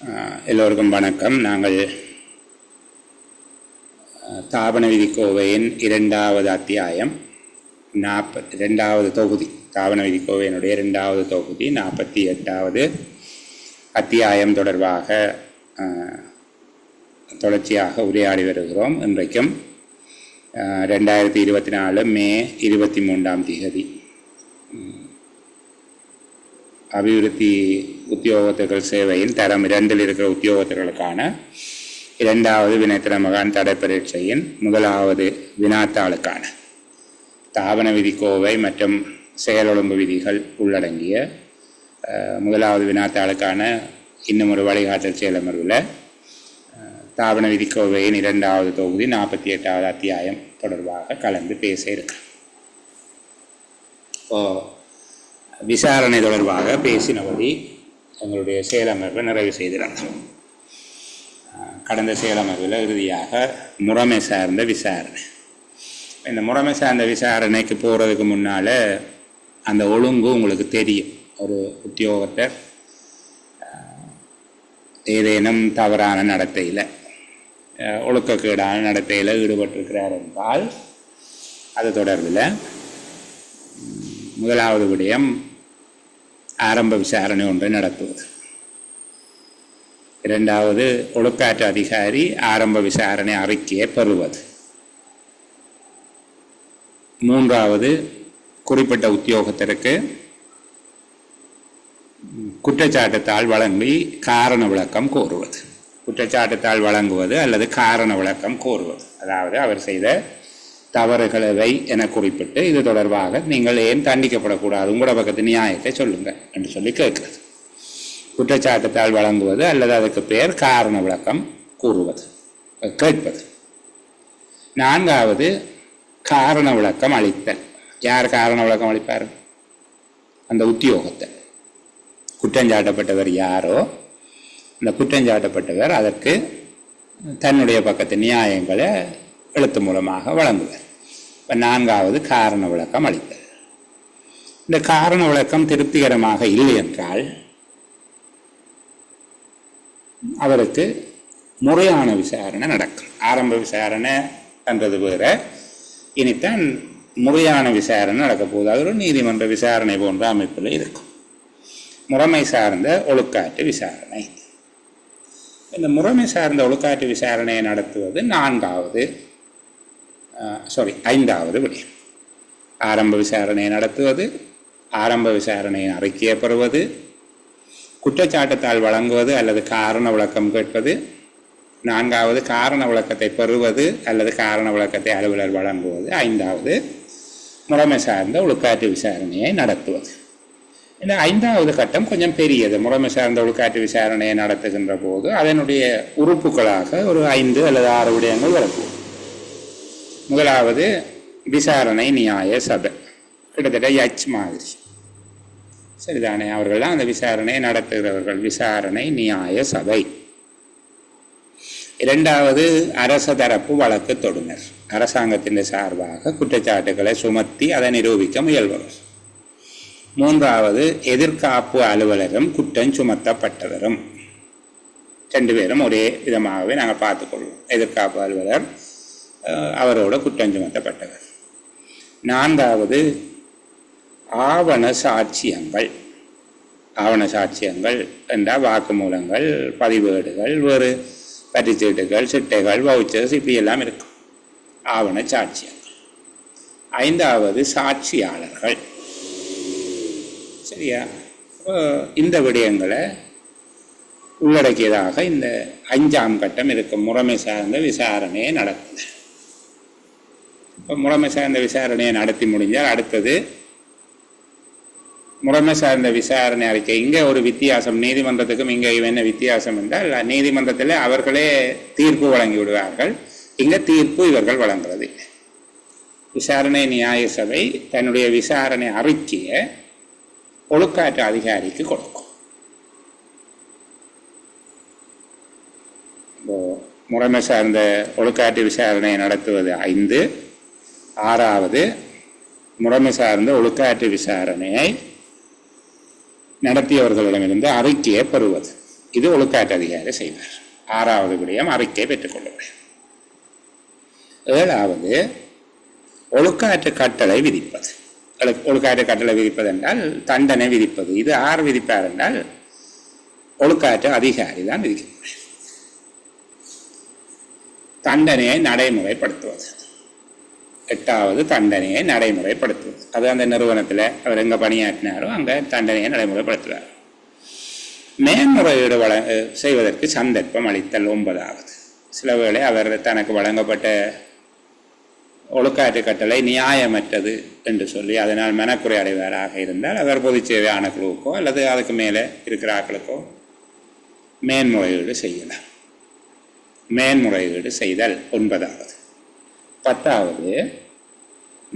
எல்லோருக்கும் வணக்கம். நாங்கள் தாபன விதிக்கோவையின் இரண்டாவது அத்தியாயம் 42வது தொகுதி, தாபன விதிக்கோவையினுடைய 2வது தொகுதி 48வது அத்தியாயம் தொடர்பாக தொடர்ச்சியாக உரையாடி வருகிறோம். இன்றைக்கும் 2024 மே 23 அபிவிருத்தி உத்தியோகத்தர்கள் சேவையின் தரம் 2 இருக்கிற உத்தியோகத்தர்களுக்கான 2வது வினைத்திறமகான் தடை பரீட்சையின் 1வது வினாத்தாளுக்கான தாபன விதிக்கோவை மற்றும் செயலொழுங்கு விதிகள் உள்ளடங்கிய 1வது வினாத்தாளுக்கான இன்னும் ஒரு வழிகாட்டல் செயலமர்வில் தாபன விதிக்கோவையின் 2வது தொகுதி 48வது அத்தியாயம் தொடர்பாக கலந்து பேச இருக்கிறோம். விசாரணை தொடர்பாக பேசினபடி எங்களுடைய செயலமர்வை நிறைவு செய்திருந்தோம். கடந்த செயலமர்வில் இறுதியாக முறைமை சார்ந்த விசாரணை. இந்த முறைமை சார்ந்த விசாரணைக்கு போகிறதுக்கு முன்னால் அந்த ஒழுங்கு உங்களுக்கு தெரியும். ஒரு உத்தியோகத்தர் ஏதேனும் தவறான நடத்தையில், ஒழுக்கக்கேடான நடத்தையில் ஈடுபட்டிருக்கிறார் என்றால் அது தொடர்பில் 1வது விடயம் ஆரம்ப விசாரணை ஒன்றை நடத்துவது. 2வது ஒழுக்காற்று அதிகாரி ஆரம்ப விசாரணை அறிக்கையை பெறுவது. 3வது குறிப்பிட்ட உத்தியோகத்திற்கு குற்றச்சாட்டுத்தாள் வழங்கி காரண விளக்கம் கோருவது. குற்றச்சாட்டுத்தாள் வழங்குவது அல்லது காரண விளக்கம் கோருவது, அதாவது அவர் செய்த தவறுகளவை என குறிப்பிட்டு இது தொடர்பாக நீங்கள் ஏன் தண்டிக்கப்படக்கூடாது, உங்களோட பக்கத்து நியாயத்தை சொல்லுங்கள் என்று சொல்லி கேட்கிறது. குற்றச்சாட்டுத்தாள் வழங்குவது அல்லது அதுக்கு பேர் காரண விளக்கம் கூறுவது, கேட்பது. 4வது காரண விளக்கம் அளித்தல். யார் காரண விளக்கம் அளிப்பார்? அந்த உத்தியோகத்தை. குற்றஞ்சாட்டப்பட்டவர் யாரோ அந்த குற்றஞ்சாட்டப்பட்டவர் அதற்கு தன்னுடைய பக்கத்து நியாயங்களை எழுத்து மூலமாக வழங்குவார். இப்போ 4வது காரண விளக்கம் அளித்தல். இந்த காரண விளக்கம் திருப்திகரமாக இல்லை என்றால் அவருக்கு முறையான விசாரணை நடக்கும். ஆரம்ப விசாரணை என்றது வேற, இனித்தான் முறையான விசாரணை நடக்க போகுது. அது ஒரு நீதிமன்ற விசாரணை போன்ற அமைப்பில் இருக்கும். முறைமை சார்ந்த ஒழுக்காற்று விசாரணை. இந்த முறைமை சார்ந்த ஒழுக்காற்று விசாரணையை நடத்துவது 5வது விடயம். ஆரம்ப விசாரணையை நடத்துவது, ஆரம்ப விசாரணையை அறிக்கையை பெறுவது, குற்றச்சாட்டுத்தாள் வழங்குவது அல்லது காரண விளக்கம் கேட்பது, 4வது காரண விளக்கத்தை பெறுவது அல்லது காரண விளக்கத்தை அலுவலர் வழங்குவது, 5வது முறைமை சார்ந்த ஒழுக்காற்று விசாரணையை நடத்துவது. இந்த 5வது கட்டம் கொஞ்சம் பெரியது. முறைமை சார்ந்த ஒழுக்காற்று விசாரணையை நடத்துகின்ற போது அதனுடைய உறுப்புகளாக ஒரு 5 அல்லது 6 விடயங்கள் வரக்கூடும். 1வது விசாரணை நியாய சபை, கிட்டத்தட்ட யட்ச் மாதிரி, சரிதானே? அவர்கள் தான் அந்த விசாரணையை நடத்துகிறவர்கள். விசாரணை நியாய சபை. 2வது அரச தரப்பு வழக்கு தொடுனர், அரசாங்கத்தின் சார்பாக குற்றச்சாட்டுகளை சுமத்தி அதை நிரூபிக்க முயல்பவர். 3வது எதிர்காப்பு அலுவலரும் குற்றம் சுமத்தப்பட்டவரும். 2 பேரும் ஒரே விதமாகவே நாங்கள் பார்த்துக்கொள்வோம். எதிர்காப்பு அலுவலர், அவரோட குற்றம் சுமத்தப்பட்டவர். 4வது ஆவண சாட்சியங்கள். ஆவண சாட்சியங்கள் என்றால் வாக்குமூலங்கள், பதிவேடுகள், வேறு பரிச்சீட்டுகள், சிட்டைகள், வவுச்சர்ஸ், இப்படி எல்லாம் இருக்கும். ஆவண சாட்சியங்கள். 5வது சாட்சியாளர்கள். சரியா? இந்த விடயங்களை உள்ளடக்கியதாக இந்த 5ஆம் கட்டம் இருக்கும். முறைமை சார்ந்த விசாரணையை நடத்துது. இப்போ முறைமை சார்ந்த விசாரணையை நடத்தி முடிஞ்சால் அடுத்தது முறைமை சார்ந்த விசாரணை அறிக்கை. இங்கே ஒரு வித்தியாசம், நீதிமன்றத்துக்கும் இங்கே என்ன வித்தியாசம் என்றால், நீதிமன்றத்தில் அவர்களே தீர்ப்பு வழங்கி விடுவார்கள், இங்கே தீர்ப்பு இவர்கள் வழங்குறது. விசாரணை நியாய சபை தன்னுடைய விசாரணை அறிக்கையை ஒழுக்காற்று அதிகாரிக்கு கொடுக்கும். முறைமை சார்ந்த ஒழுக்காற்று விசாரணையை நடத்துவது 5. 6வது முறைமை சார்ந்த ஒழுக்காற்று விசாரணையை நடத்தியவர்களிடமிருந்து அறிக்கையை பெறுவது. இது ஒழுக்காற்று அதிகாரி செய்வார். 6வது விடயம் அறிக்கை பெற்றுக்கொள்ளுவார். 7வது ஒழுக்காற்று கட்டளை விதிப்பது. ஒழுக்காற்று கட்டளை விதிப்பது என்றால் தண்டனை விதிப்பது. இது 6 விதிப்பார் என்றால் ஒழுக்காற்று அதிகாரி தான் விதிக்கிறார். தண்டனையை நடைமுறைப்படுத்துவது. 8வது தண்டனையை நடைமுறைப்படுத்துவது. அது அந்த நிறுவனத்தில் அவர் எங்கே பணியாற்றினாரோ அங்கே தண்டனையை நடைமுறைப்படுத்துவார். மேன்முறையீடு செய்வதற்கு சந்தர்ப்பம் அளித்தல். 9வது சில வேளை அவர் தனக்கு வழங்கப்பட்ட ஒழுக்காற்று கட்டளை நியாயமற்றது என்று சொல்லி அதனால் மனக்குறை அடைவராக இருந்தால் அவர் பொது சேவை ஆணைக்குழுவுக்கோ அல்லது அதுக்கு மேலே இருக்கிற ஆட்களுக்கோ மேன்முறையீடு செய்யலாம். மேன்முறையீடு செய்தல் 9வது. 10வது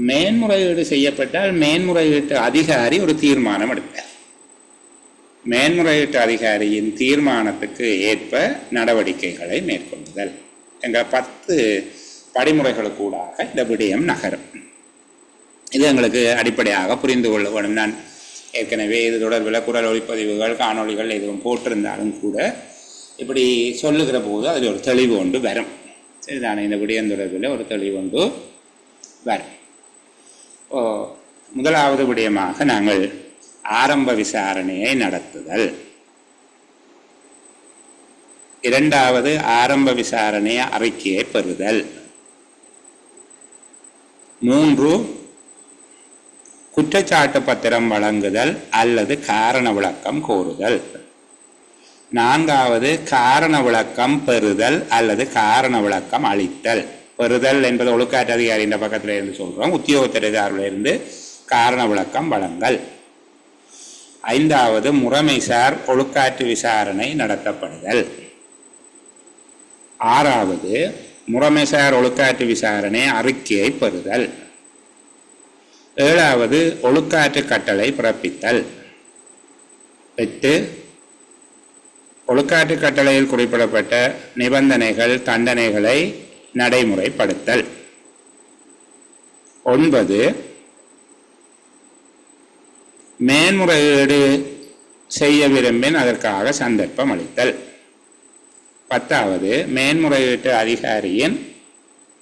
மேன்முறையீடு செய்யப்பட்டால் மேன்முறையீட்டு அதிகாரி ஒரு தீர்மானம் எடுப்பார். மேன்முறையீட்டு அதிகாரியின் தீர்மானத்துக்கு ஏற்ப நடவடிக்கைகளை மேற்கொள்ளுதல் என்ற 10 படிமுறைகளுக்கூடாக இந்த விடயம் நகரும். இது எங்களுக்கு அடிப்படையாக புரிந்து கொள்ள வேண்டும். நான் ஏற்கனவே இது தொடர்பில் குரல் ஒளிப்பதிவுகள் காணொலிகள் எதுவும் போட்டிருந்தாலும் கூட இப்படி சொல்லுகிற போது அதில் ஒரு தெளிவு ஒன்று வரும். சரிதானே? இந்த விடயம் தொடர்பில் ஒரு தெளிவு ஒன்று வரும். முதலாவது விடயமாக நாங்கள் ஆரம்ப விசாரணையை நடத்துதல். 2வது ஆரம்ப விசாரணை அறிக்கையை பெறுதல். 3 குற்றச்சாட்டு பத்திரம் வழங்குதல் அல்லது காரண விளக்கம் கோருதல். 4வது காரண விளக்கம் பெறுதல் அல்லது காரண விளக்கம் அளித்தல். பெறுதல் என்பது ஒழுக்காற்று அதிகாரியின் பக்கத்தில் இருந்து சொல்கிறோம். உத்தியோகத்தரில் இருந்து காரண விளக்கம் வழங்கல். 5வது முறைமைசார் ஒழுக்காற்று விசாரணை நடத்தப்படுதல். 6வது முறைமைசார் ஒழுக்காற்று விசாரணை அறிக்கையை பெறுதல். 7வது ஒழுக்காற்று கட்டளை பிறப்பித்தல். 8 ஒழுக்காற்று கட்டளையில் குறிப்பிடப்பட்ட நிபந்தனைகள் தண்டனைகளை நடைமுறைப்படுத்தல். 9 மேன்முறையீடு செய்ய விரும்பின் அதற்காக சந்தர்ப்பம் அளித்தல். 10வது மேன்முறையீட்டு அதிகாரியின்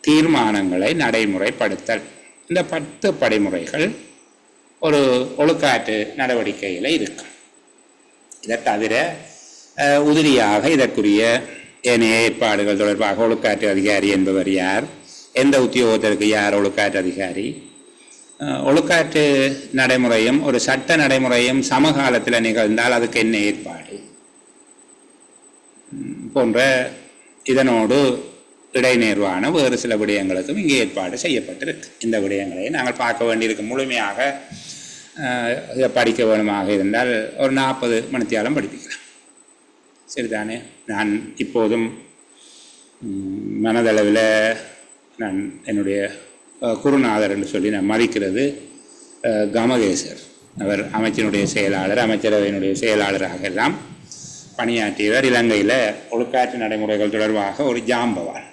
தீர்மானங்களை நடைமுறைப்படுத்தல். இந்த 10 படிமுறைகள் ஒரு ஒழுக்காற்று நடவடிக்கையில் இருக்கும். இதை தவிர உதிரியாக இதற்குரிய ஏனைய ஏற்பாடுகள் தொடர்பாக ஒழுக்காற்று அதிகாரி என்பவர் யார், எந்த உத்தியோகத்திற்கு யார் ஒழுக்காற்று அதிகாரி, ஒழுக்காற்று நடைமுறையும் ஒரு சட்ட நடைமுறையும் சமகாலத்தில் நிகழ்ந்தால் அதுக்கு என்ன ஏற்பாடு போன்ற இதனோடு இடைநேர்வான வேறு சில விடயங்களுக்கும் இங்கே ஏற்பாடு செய்யப்பட்டிருக்கு. இந்த விடயங்களை நாங்கள் பார்க்க வேண்டியிருக்கு. முழுமையாக இதை படிக்க வேணுமாக இருந்தால் ஒரு 40 மணித்தியாலம் படிப்பிக்கலாம். சரிதானே? நான் இப்போதும் மனதளவில் நான் என்னுடைய குருநாதர் என்று சொல்லி நான் மதிக்கிறது கமகேசர். அவர் அமைச்சினுடைய செயலாளர், அமைச்சரவையினுடைய செயலாளராக எல்லாம் பணியாற்றியவர். இலங்கையில் ஒழுக்காற்று நடைமுறைகள் தொடர்பாக ஒரு ஜாம்பவான்.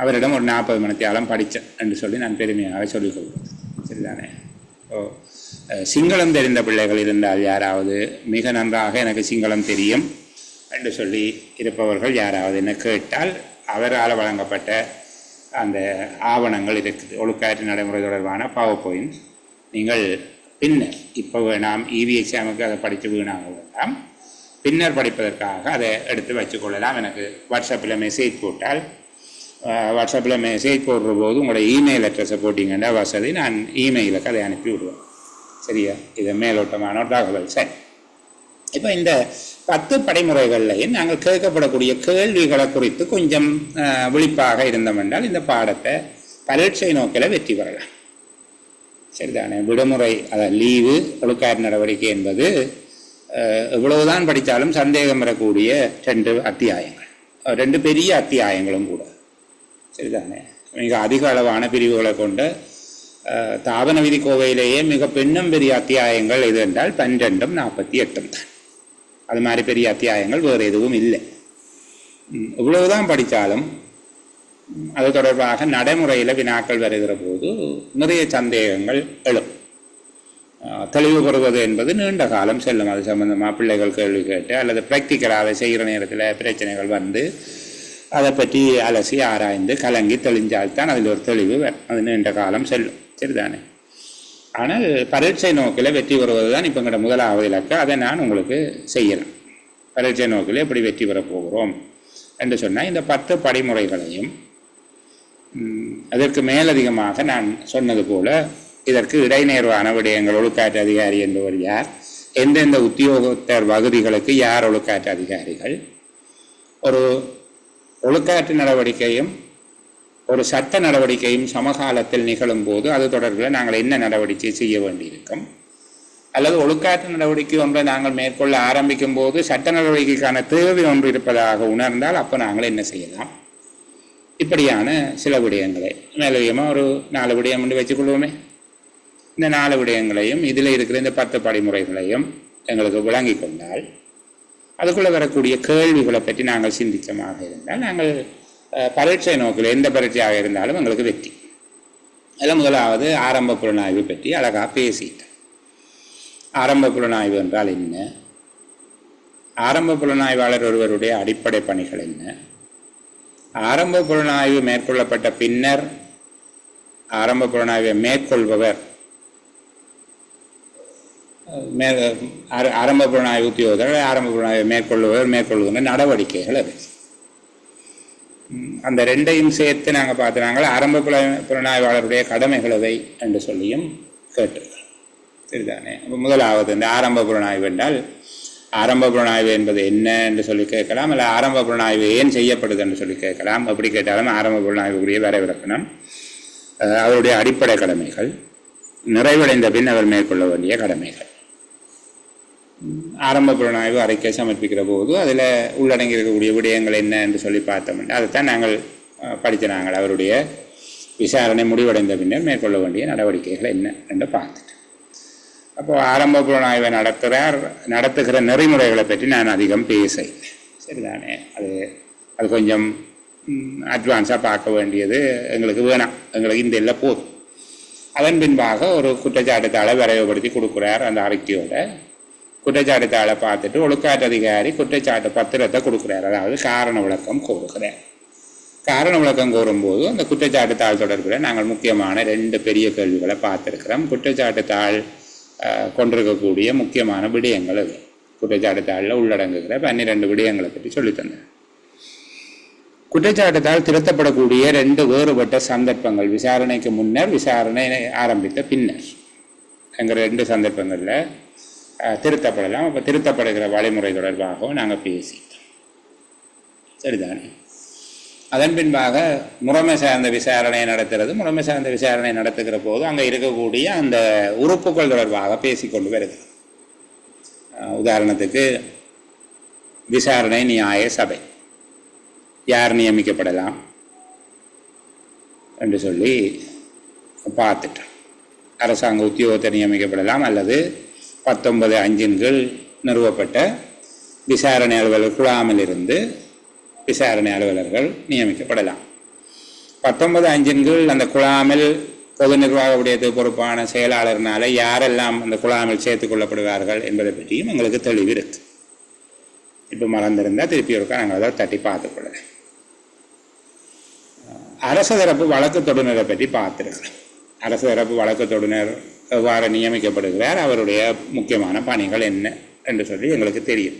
அவரிடம் ஒரு 40 மணித்தியாலம் படித்தேன் என்று சொல்லி நான் பெருமையாக சொல்லிக்கொள்வது. சரிதானே? சிங்களம் தெரிந்த பிள்ளைகள் இருந்தால் யாராவது மிக நன்றாக எனக்கு சிங்களம் தெரியும் என்று சொல்லி இருப்பவர்கள் யாராவது என்ன கேட்டால் அவரால் வழங்கப்பட்ட அந்த ஆவணங்கள் இருக்குது. ஒழுக்காற்று நடைமுறை தொடர்பான பவர் பாயிண்ட் நீங்கள் பின்னர் இப்போ வேணாம் இவி எக்ஸாமுக்கு அதை படித்து வீணாக வேண்டாம், பின்னர் படிப்பதற்காக அதை எடுத்து வச்சுக்கொள்ளலாம். எனக்கு வாட்ஸ்அப்பில் மெசேஜ் போட்டால் வாட்ஸ்அப்பில் மெசேஜ் போடுற போது உங்களோட இமெயில் அட்ரஸை போட்டிங்கன்னா வசதி, நான் இமெயிலுக்கு அதை அனுப்பி விடுவேன். சரியா? இது மேலோட்டமான ஒரு தகவல். சரி, இப்போ இந்த 10 படிமுறைகள்லையும் நாங்கள் கேட்கப்படக்கூடிய கேள்விகளை குறித்து கொஞ்சம் விழிப்பாக இருந்தோம் என்றால் இந்த பாடத்தை பரீட்சை நோக்கில் வெற்றி பெறலாம். சரிதானே? விடுமுறை அதாவது லீவு ஒழுக்காற்று நடவடிக்கை என்பது எவ்வளவுதான் படித்தாலும் சந்தேகம் வரக்கூடிய 2 அத்தியாயங்கள், 2 பெரிய அத்தியாயங்களும் கூட. சரிதானே? மிக அதிக அளவான பிரிவுகளை கொண்ட தாபன விதி கோவையிலேயே மிக பெரிய அத்தியாயங்கள் எது என்றால் 12ம் 48ம் தான். அது மாதிரி பெரிய அத்தியாயங்கள் வேறு எதுவும் இல்லை. இவ்வளவுதான் படித்தாலும் அது தொடர்பாக நடைமுறையில் வினாக்கள் வருகிற போது நிறைய சந்தேகங்கள் எழும். தெளிவு பெறுவது என்பது நீண்ட காலம் செல்லும். அது சம்பந்தமாக பிள்ளைகள் கேள்வி கேட்டு அல்லது ப்ராக்டிக்கலாக அதை செய்கிற நேரத்தில் பிரச்சனைகள் வந்து அதை பற்றி அலசி ஆராய்ந்து கலங்கி தெளிஞ்சால்தான் அதில் ஒரு தெளிவு அது நீண்ட காலம் செல்லும். சரிதானே? ஆனால் பரீட்சை நோக்கில் வெற்றி பெறுவது தான் இப்போ எங்களோட முதலாவது இலக்கு. அதை நான் உங்களுக்கு செய்யலாம். பரீட்சை நோக்கில் எப்படி வெற்றி பெறப் போகிறோம் என்று சொன்னால் இந்த 10 படிமுறைகளையும் அதற்கு மேலதிகமாக நான் சொன்னது போல இதற்கு இடைநேர்வான விடயங்கள், ஒழுக்காற்று அதிகாரி என்பவர் யார், எந்தெந்த உத்தியோகத்தர் வகுதிகளுக்கு யார் ஒழுக்காற்று அதிகாரிகள், ஒரு ஒழுக்காற்று நடவடிக்கையும் ஒரு சட்ட நடவடிக்கையும் சமகாலத்தில் நிகழும் போது அது தொடர்பில் நாங்கள் என்ன நடவடிக்கை செய்ய வேண்டியிருக்கும், அல்லது ஒழுக்காற்று நடவடிக்கை ஒன்றை நாங்கள் மேற்கொள்ள ஆரம்பிக்கும் போது சட்ட நடவடிக்கைக்கான தேவை ஒன்று இருப்பதாக உணர்ந்தால் அப்போ நாங்கள் என்ன செய்யலாம், இப்படியான சில விடயங்களை மேலதிகமாக ஒரு 4 விடயம் என்று வச்சுக்கொள்வோமே. இந்த 4 விடயங்களையும் இதில் இருக்கிற இந்த 10 படிமுறைகளையும் எங்களுக்கு விளங்கி கொண்டால் அதுக்குள்ளே வரக்கூடிய கேள்விகளை பற்றி நாங்கள் சிந்திக்கமாக இருந்தால் நாங்கள் பரீட்சை நோக்கில் எந்த பரீட்சையாக இருந்தாலும் எங்களுக்கு வெற்றி. அதில் முதலாவது ஆரம்ப புலனாய்வு பற்றி அழகாக பேசிட்டேன். ஆரம்ப புலனாய்வு என்றால் என்ன, ஆரம்ப புலனாய்வாளர் ஒருவருடைய அடிப்படை பணிகள் என்ன, ஆரம்ப புலனாய்வு மேற்கொள்ளப்பட்ட பின்னர் ஆரம்ப புலனாய்வை மேற்கொள்பவர் ஆரம்ப புலனாய்வு உத்தியோகர்கள் ஆரம்ப புலனாய்வை மேற்கொள்ளுகின்ற நடவடிக்கைகள் அது. அந்த ரெண்டையும் சேர்த்து நாங்கள் பார்த்துனாங்கள் ஆரம்ப புலனாய்வாளருடைய கடமைகளவை என்று சொல்லியும் கேட்டிருக்கிறோம். சரிதானே? அப்போ முதலாவது இந்த ஆரம்ப புலனாய்வு என்றால் ஆரம்ப புலனாய்வு என்பது என்ன என்று சொல்லி கேட்கலாம், இல்லை ஆரம்ப புலனாய்வு ஏன் செய்யப்படுது என்று சொல்லி கேட்கலாம். எப்படி கேட்டாலும் ஆரம்ப புலனாய்வுக்குரிய வரைவிலக்கணம், அவருடைய அடிப்படை கடமைகள், நிறைவடைந்த பின் அவர் மேற்கொள்ள வேண்டிய கடமைகள். ஆரம்ப புலனாய்வு அறிக்கை சமர்ப்பிக்கிற போது அதில் உள்ளடங்கி இருக்கக்கூடிய விடயங்கள் என்ன என்று சொல்லி பார்த்தோம்னா அதைத்தான் நாங்கள் படித்தனாங்கள். அவருடைய விசாரணை முடிவடைந்த பின்னர் மேற்கொள்ள வேண்டிய நடவடிக்கைகள் என்ன என்று பார்த்துட்டு, அப்போது ஆரம்ப புலனாய்வை நடத்துகிற நெறிமுறைகளை பற்றி நான் அதிகம் பேச இல்லை. சரிதானே? அது கொஞ்சம் அட்வான்ஸாக பார்க்க வேண்டியது எங்களுக்கு வேணாம், எங்களுக்கு இந்த இல்லை போதும். அதன் பின்பாக ஒரு குற்றச்சாட்டுத்தாளை விரைவுபடுத்தி கொடுக்குறார். அந்த அறிக்கையோட குற்றச்சாட்டுத்தாளை பார்த்துட்டு ஒழுக்காற்று அதிகாரி குற்றச்சாட்டு பத்திரத்தை கொடுக்குறார், அதாவது காரண விளக்கம் கோருகிறார். காரண விளக்கம் கோரும்போது அந்த குற்றச்சாட்டுத்தாள் தொடர்பில் நாங்கள் முக்கியமான 2 பெரிய கேள்விகளை பார்த்துருக்கிறோம். குற்றச்சாட்டுத்தாள் கொண்டிருக்கக்கூடிய முக்கியமான விடயங்கள் அது. குற்றச்சாட்டுத்தாளில் உள்ளடங்குகிற 12 விடயங்களை பற்றி சொல்லித்தந்தேன். குற்றச்சாட்டுத்தால் திருத்தப்படக்கூடிய 2 வேறுபட்ட சந்தர்ப்பங்கள், விசாரணைக்கு முன்னர், விசாரணை ஆரம்பித்த பின்னர் என்கிற 2 சந்தர்ப்பங்களில் திருத்தப்படலாம். அப்போ திருத்தப்படுகிற வழிமுறை தொடர்பாகவும் நாங்கள் பேசிட்டோம். சரிதானே? அதன் பின்பாக முறைமை சார்ந்த விசாரணையை நடத்துறது, முறைமை சார்ந்த விசாரணை நடத்துகிற போது அங்கே இருக்கக்கூடிய அந்த உறுப்புகள் தொடர்பாக பேசிக்கொண்டு வருகிறது. உதாரணத்துக்கு விசாரணை நியாய சபை யார் நியமிக்கப்படலாம் என்று சொல்லி பார்த்துட்டோம். அரசாங்க உத்தியோகத்தை நியமிக்கப்படலாம், அல்லது 19(5) நிறுவப்பட்ட விசாரணை அலுவலர் குழாமிலிருந்து விசாரணை அலுவலர்கள் நியமிக்கப்படலாம். 19(5) அந்த குழாமில் பொது நிர்வாக விடயத்துக்கு பொறுப்பான செயலாளர்னால யாரெல்லாம் அந்த குழாமில் சேர்த்துக் கொள்ளப்படுவார்கள் என்பதை பற்றியும் எங்களுக்கு தெளிவு இருக்கு. இப்போ மறந்திருந்தால் திருப்பி ஒருக்கா நாங்கள் அதை தட்டி பார்த்துக்கொள்ளலாம். அரசு தரப்பு வழக்கு தொடுநரை பற்றி பார்த்துருக்கிறோம். அரசு தரப்பு வழக்கு தொடுநர் எவ்வாறு நியமிக்கப்படுகிறார், அவருடைய முக்கியமான பணிகள் என்ன என்று சொல்லி எங்களுக்கு தெரியும்.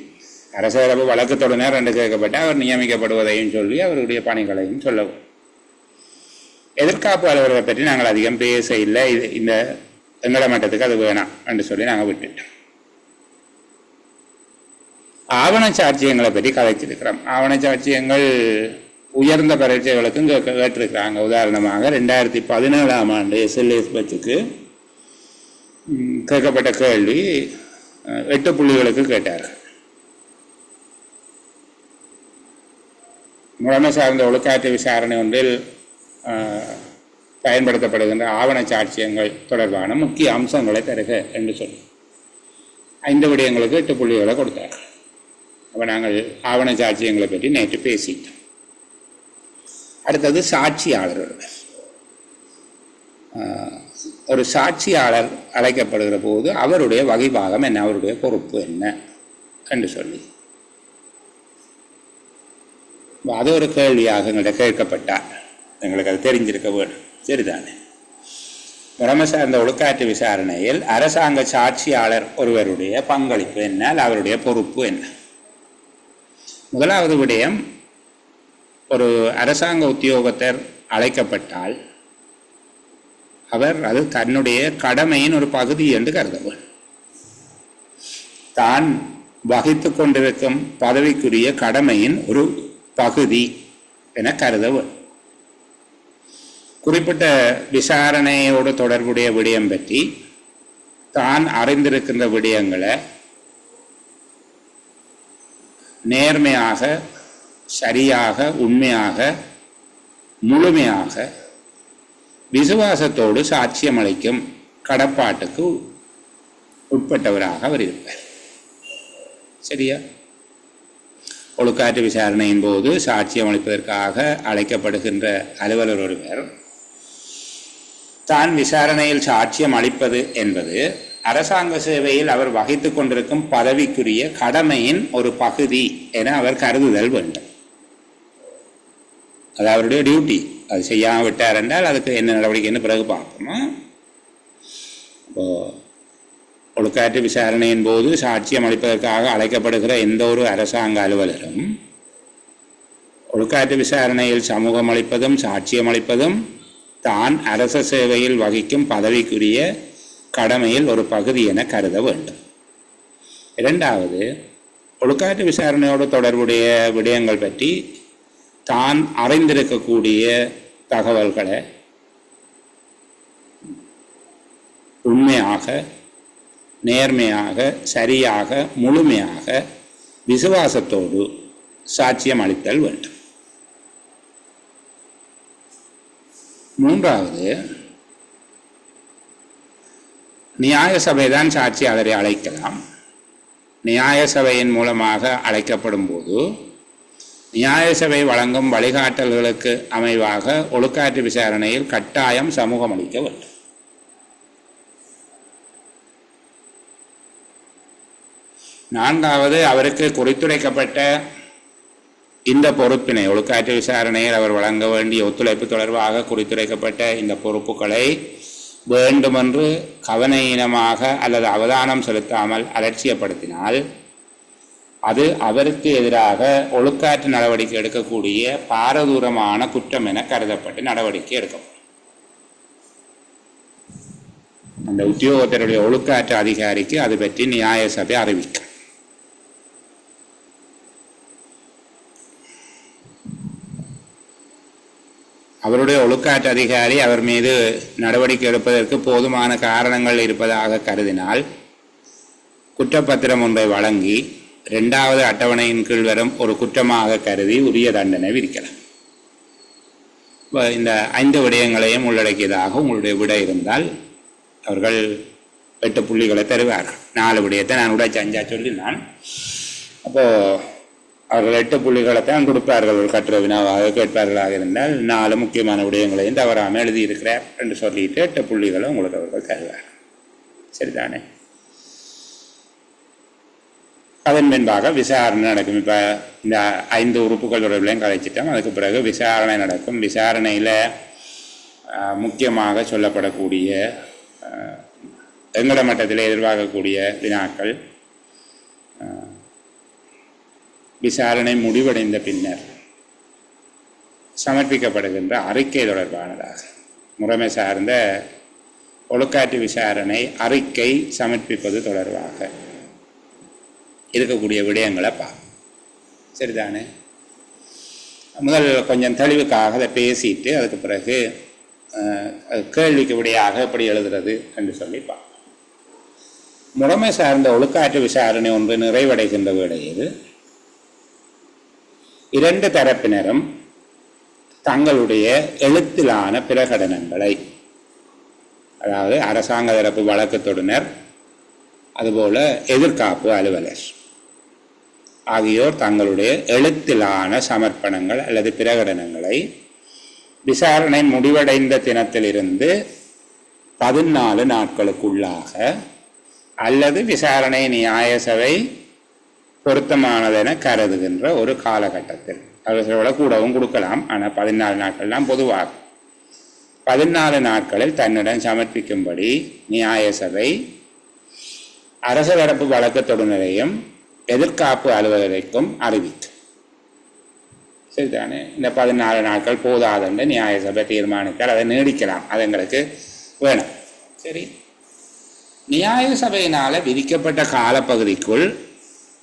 அரசு தரப்பு வழக்கு தொடுநர் என்று கேட்கப்பட்டு அவர் நியமிக்கப்படுவதையும் சொல்லி அவருடைய பணிகளையும் சொல்லவும். எதிர்காப்பு அலுவலரை பற்றி நாங்கள் அதிகம் பேச இல்லை, இந்த எங்கள மட்டத்துக்கு அது வேணாம் என்று சொல்லி நாங்கள் விட்டுட்டோம். ஆவண சாட்சியங்களை பற்றி கதைச்சிருக்கிறோம். ஆவண சாட்சியங்கள் உயர்ந்த பரீட்சைகளுக்கும் கேட்டிருக்கிறாங்க. உதாரணமாக 2017ஆம் ஆண்டு SLS பட்சுக்கு கேட்கப்பட்ட கேள்வி 8 புள்ளிகளுக்கு கேட்டார்கள். முறைமை சார்ந்த ஒழுக்காற்று விசாரணை ஒன்றில் பயன்படுத்தப்படுகின்ற ஆவண சாட்சியங்கள் தொடர்பான முக்கிய அம்சங்களை தருக என்று சொல்லி 5 விடயங்களுக்கு 8 புள்ளிகளை கொடுத்தார்கள். அப்போ நாங்கள் ஆவண சாட்சியங்களை பற்றி நேற்று பேசிட்டோம். அடுத்தது சாட்சியாளர்கள். ஒரு சாட்சியாளர் அழைக்கப்படுகிற போது அவருடைய வகைபாகம் என்ன, அவருடைய பொறுப்பு என்ன என்று சொல்லி அது ஒரு கேள்வியாக எங்கள்கிட்ட கேட்கப்பட்டார். எங்களுக்கு அது தெரிஞ்சிருக்க வேண்டும். சரிதானே? முறைமை சார்ந்த ஒழுக்காற்று விசாரணையில் அரசாங்க சாட்சியாளர் ஒருவருடைய பங்களிப்பு என்ன, அவருடைய பொறுப்பு என்ன? முதலாவது விடயம், ஒரு அரசாங்க உத்தியோகத்தர் அழைக்கப்பட்டால் அவர் அது தன்னுடைய கடமையின் ஒரு பகுதி என்று கருதவர். தான் வகித்து கொண்டிருக்கும் பதவிக்குரிய கடமையின் ஒரு பகுதி என கருதவர். குறிப்பிட்ட விசாரணையோடு தொடர்புடைய விடயம் பற்றி தான் அறிந்திருக்கின்ற விடயங்களை நேர்மையாக, சரியாக, உண்மையாக, முழுமையாக, விசுவாசத்தோடு சாட்சியம் அளிக்கும் கடப்பாட்டுக்கு உட்பட்டவராக அவர் இருப்பார். சரியா? ஒழுக்காற்று விசாரணையின் போது சாட்சியம் அளிப்பதற்காக அழைக்கப்படுகின்ற அலுவலர் ஒருவர் தான் விசாரணையில் சாட்சியம் அளிப்பது என்பது அரசாங்க சேவையில் அவர் வகித்து கொண்டிருக்கும் பதவிக்குரிய கடமையின் ஒரு பகுதி என அவர் கருதுதல் வேண்டும். அது அவருடைய டியூட்டி. அது செய்யாமல் விட்டார் என்றால் அதுக்கு என்ன நடவடிக்கைன்னு பிறகு பார்க்கணும். இப்போ ஒழுக்காற்று விசாரணையின் போது சாட்சியம் அளிப்பதற்காக அழைக்கப்படுகிற எந்த ஒரு அரசாங்க அலுவலரும் ஒழுக்காற்று விசாரணையில் சமூகம் அளிப்பதும் சாட்சியம் அளிப்பதும் தான் அரச சேவையில் வகிக்கும் பதவிக்குரிய கடமையில் ஒரு பகுதி என கருத வேண்டும். இரண்டாவது, ஒழுக்காற்று விசாரணையோடு தொடர்புடைய விடயங்கள் பற்றி தான் அறிந்திருக்கக்கூடிய தகவல்களை உண்மையாக, நேர்மையாக, சரியாக, முழுமையாக, விசுவாசத்தோடு சாட்சியம் அளித்தல் வேண்டும். மூன்றாவது, நியாய சபைதான் சாட்சியாளரை அழைக்கலாம். நியாய சபையின் மூலமாக அழைக்கப்படும் போது நியாய சபை வழங்கும் வழிகாட்டல்களுக்கு அமைவாக ஒழுக்காற்று விசாரணையில் கட்டாயம் சமூகம் அளிக்க வேண்டும். நான்காவது, அவருக்கு குறித்துரைக்கப்பட்ட இந்த பொறுப்பினை, ஒழுக்காற்று விசாரணையில் அவர் வழங்க வேண்டிய ஒத்துழைப்பு தொடர்பாக குறித்துரைக்கப்பட்ட இந்த பொறுப்புகளை வேண்டுமென்று கவனஈனமாக அல்லது அவதானம் செலுத்தாமல் அலட்சியப்படுத்தினால் அது அவருக்கு எதிராக ஒழுக்காற்று நடவடிக்கை எடுக்கக்கூடிய பாரதூரமான குற்றம் என கருதப்பட்டு நடவடிக்கை எடுக்கப்படும். அந்த உத்தியோகத்தருடைய ஒழுக்காற்று அதிகாரிக்கு அது பற்றி நியாய சபை அறிவிக்கும். அவருடைய ஒழுக்காற்று அதிகாரி அவர் மீது நடவடிக்கை எடுப்பதற்கு போதுமான காரணங்கள் இருப்பதாக கருதினால் குற்றப்பத்திரம் ஒன்றை வழங்கி 2வது அட்டவணையின் கீழ் வரும் ஒரு குற்றமாக கருதி உரிய தண்டனை விதிக்கலாம். இந்த 5 விடயங்களையும் உள்ளடக்கியதாக உங்களுடைய விடை இருந்தால் அவர்கள் 8 புள்ளிகளை தருவார்கள். 4 விடயத்தை நான் உடைச்சு 5 சொல்லினான். அப்போது அவர்கள் 8 புள்ளிகளை தான் கொடுப்பார்கள். ஒரு கட்டுரை வினாவாக கேட்பார்களாக இருந்தால் 4 முக்கியமான விடயங்களையும் தவறாமல் எழுதியிருக்கிறார் என்று சொல்லிட்டு 8 புள்ளிகளை உங்களுக்கு அவர்கள் தருவார். சரிதானே? அதன் பின்பாக விசாரணை நடக்கும். இப்போ இந்த 5 உறுப்புகள் தொடர்பிலையும் கலைச்சிட்டோம். அதுக்கு பிறகு விசாரணை நடக்கும். விசாரணையில் முக்கியமாக சொல்லப்படக்கூடிய எங்கட மட்டத்தில் எதிர்பார்க்கக்கூடிய வினாக்கள் விசாரணை முடிவடைந்த பின்னர் சமர்ப்பிக்கப்படுகின்ற அறிக்கை தொடர்பானதாக, முறைமை சார்ந்த ஒழுக்காற்று விசாரணை அறிக்கை சமர்ப்பிப்பது தொடர்பாக இருக்கக்கூடிய விடயங்களை சரிதானே? முதல் கொஞ்சம் தெளிவுக்காக அதை பேசிட்டு அதுக்கு பிறகு கேள்விக்கு விடையாக எப்படி எழுதுறது என்று சொல்லி முறைமை சார்ந்த ஒழுக்காற்று விசாரணை ஒன்று நிறைவடைகின்ற வேளையில் 2 தரப்பினரும் தங்களுடைய எழுத்திலான பிரகடனங்களை, அதாவது அரசாங்க தரப்பு வழக்கு தொடுனர் அதுபோல எதிர்காப்பு அலுவலர் ஆகியோர் தங்களுடைய எழுத்திலான சமர்ப்பணங்கள் அல்லது பிரகடனங்களை விசாரணை முடிவடைந்த தினத்திலிருந்து 14 நாட்களுக்குள்ளாக அல்லது விசாரணை நியாய சபை பொருத்தமானதென கருதுகின்ற ஒரு காலகட்டத்தில், அவர்களோட கூடவும் கொடுக்கலாம், ஆனால் 14 நாட்கள் தான் பொதுவாக. 14 நாட்களில் தன்னிடம் சமர்ப்பிக்கும்படி நியாய சபை அரச தரப்பு வழக்கு தொடுநரையும் எதிர்காப்பு அலுவலரைக்கும் அறிவிக்கும். சரிதானே? இந்த 14 நாட்கள் போதாதென்று நியாய சபை தீர்மானித்தால் அதை நீடிக்கலாம், அது எங்களுக்கு வேணும். சரி, நியாய சபையினால் விதிக்கப்பட்ட காலப்பகுதிக்குள்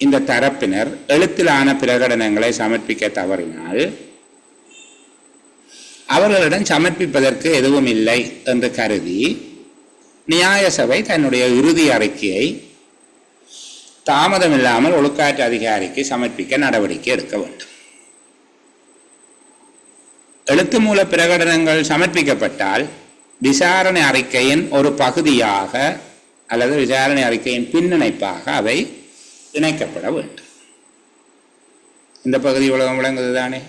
இந்த தரப்பினர் எழுத்திலான பிரகடனங்களை சமர்ப்பிக்க தவறினால் அவர்களிடம் சமர்ப்பிப்பதற்கு எதுவும் இல்லை என்று கருதி நியாய சபை தன்னுடைய இறுதி அறிக்கையை தாமதமில்லாமல் ஒழுக்காற்று அதிகாரிக்கு சமர்ப்பிக்க நடவடிக்கை எடுக்க வேண்டும். எழுத்து மூல பிரகடனங்கள் சமர்ப்பிக்கப்பட்டால் விசாரணை அறிக்கையின் ஒரு பகுதியாக அல்லது விசாரணை அறிக்கையின் பின்னிணைப்பாக அவை இணைக்கப்பட வேண்டும். இந்த பகுதி உலகம் விளங்குது தானே?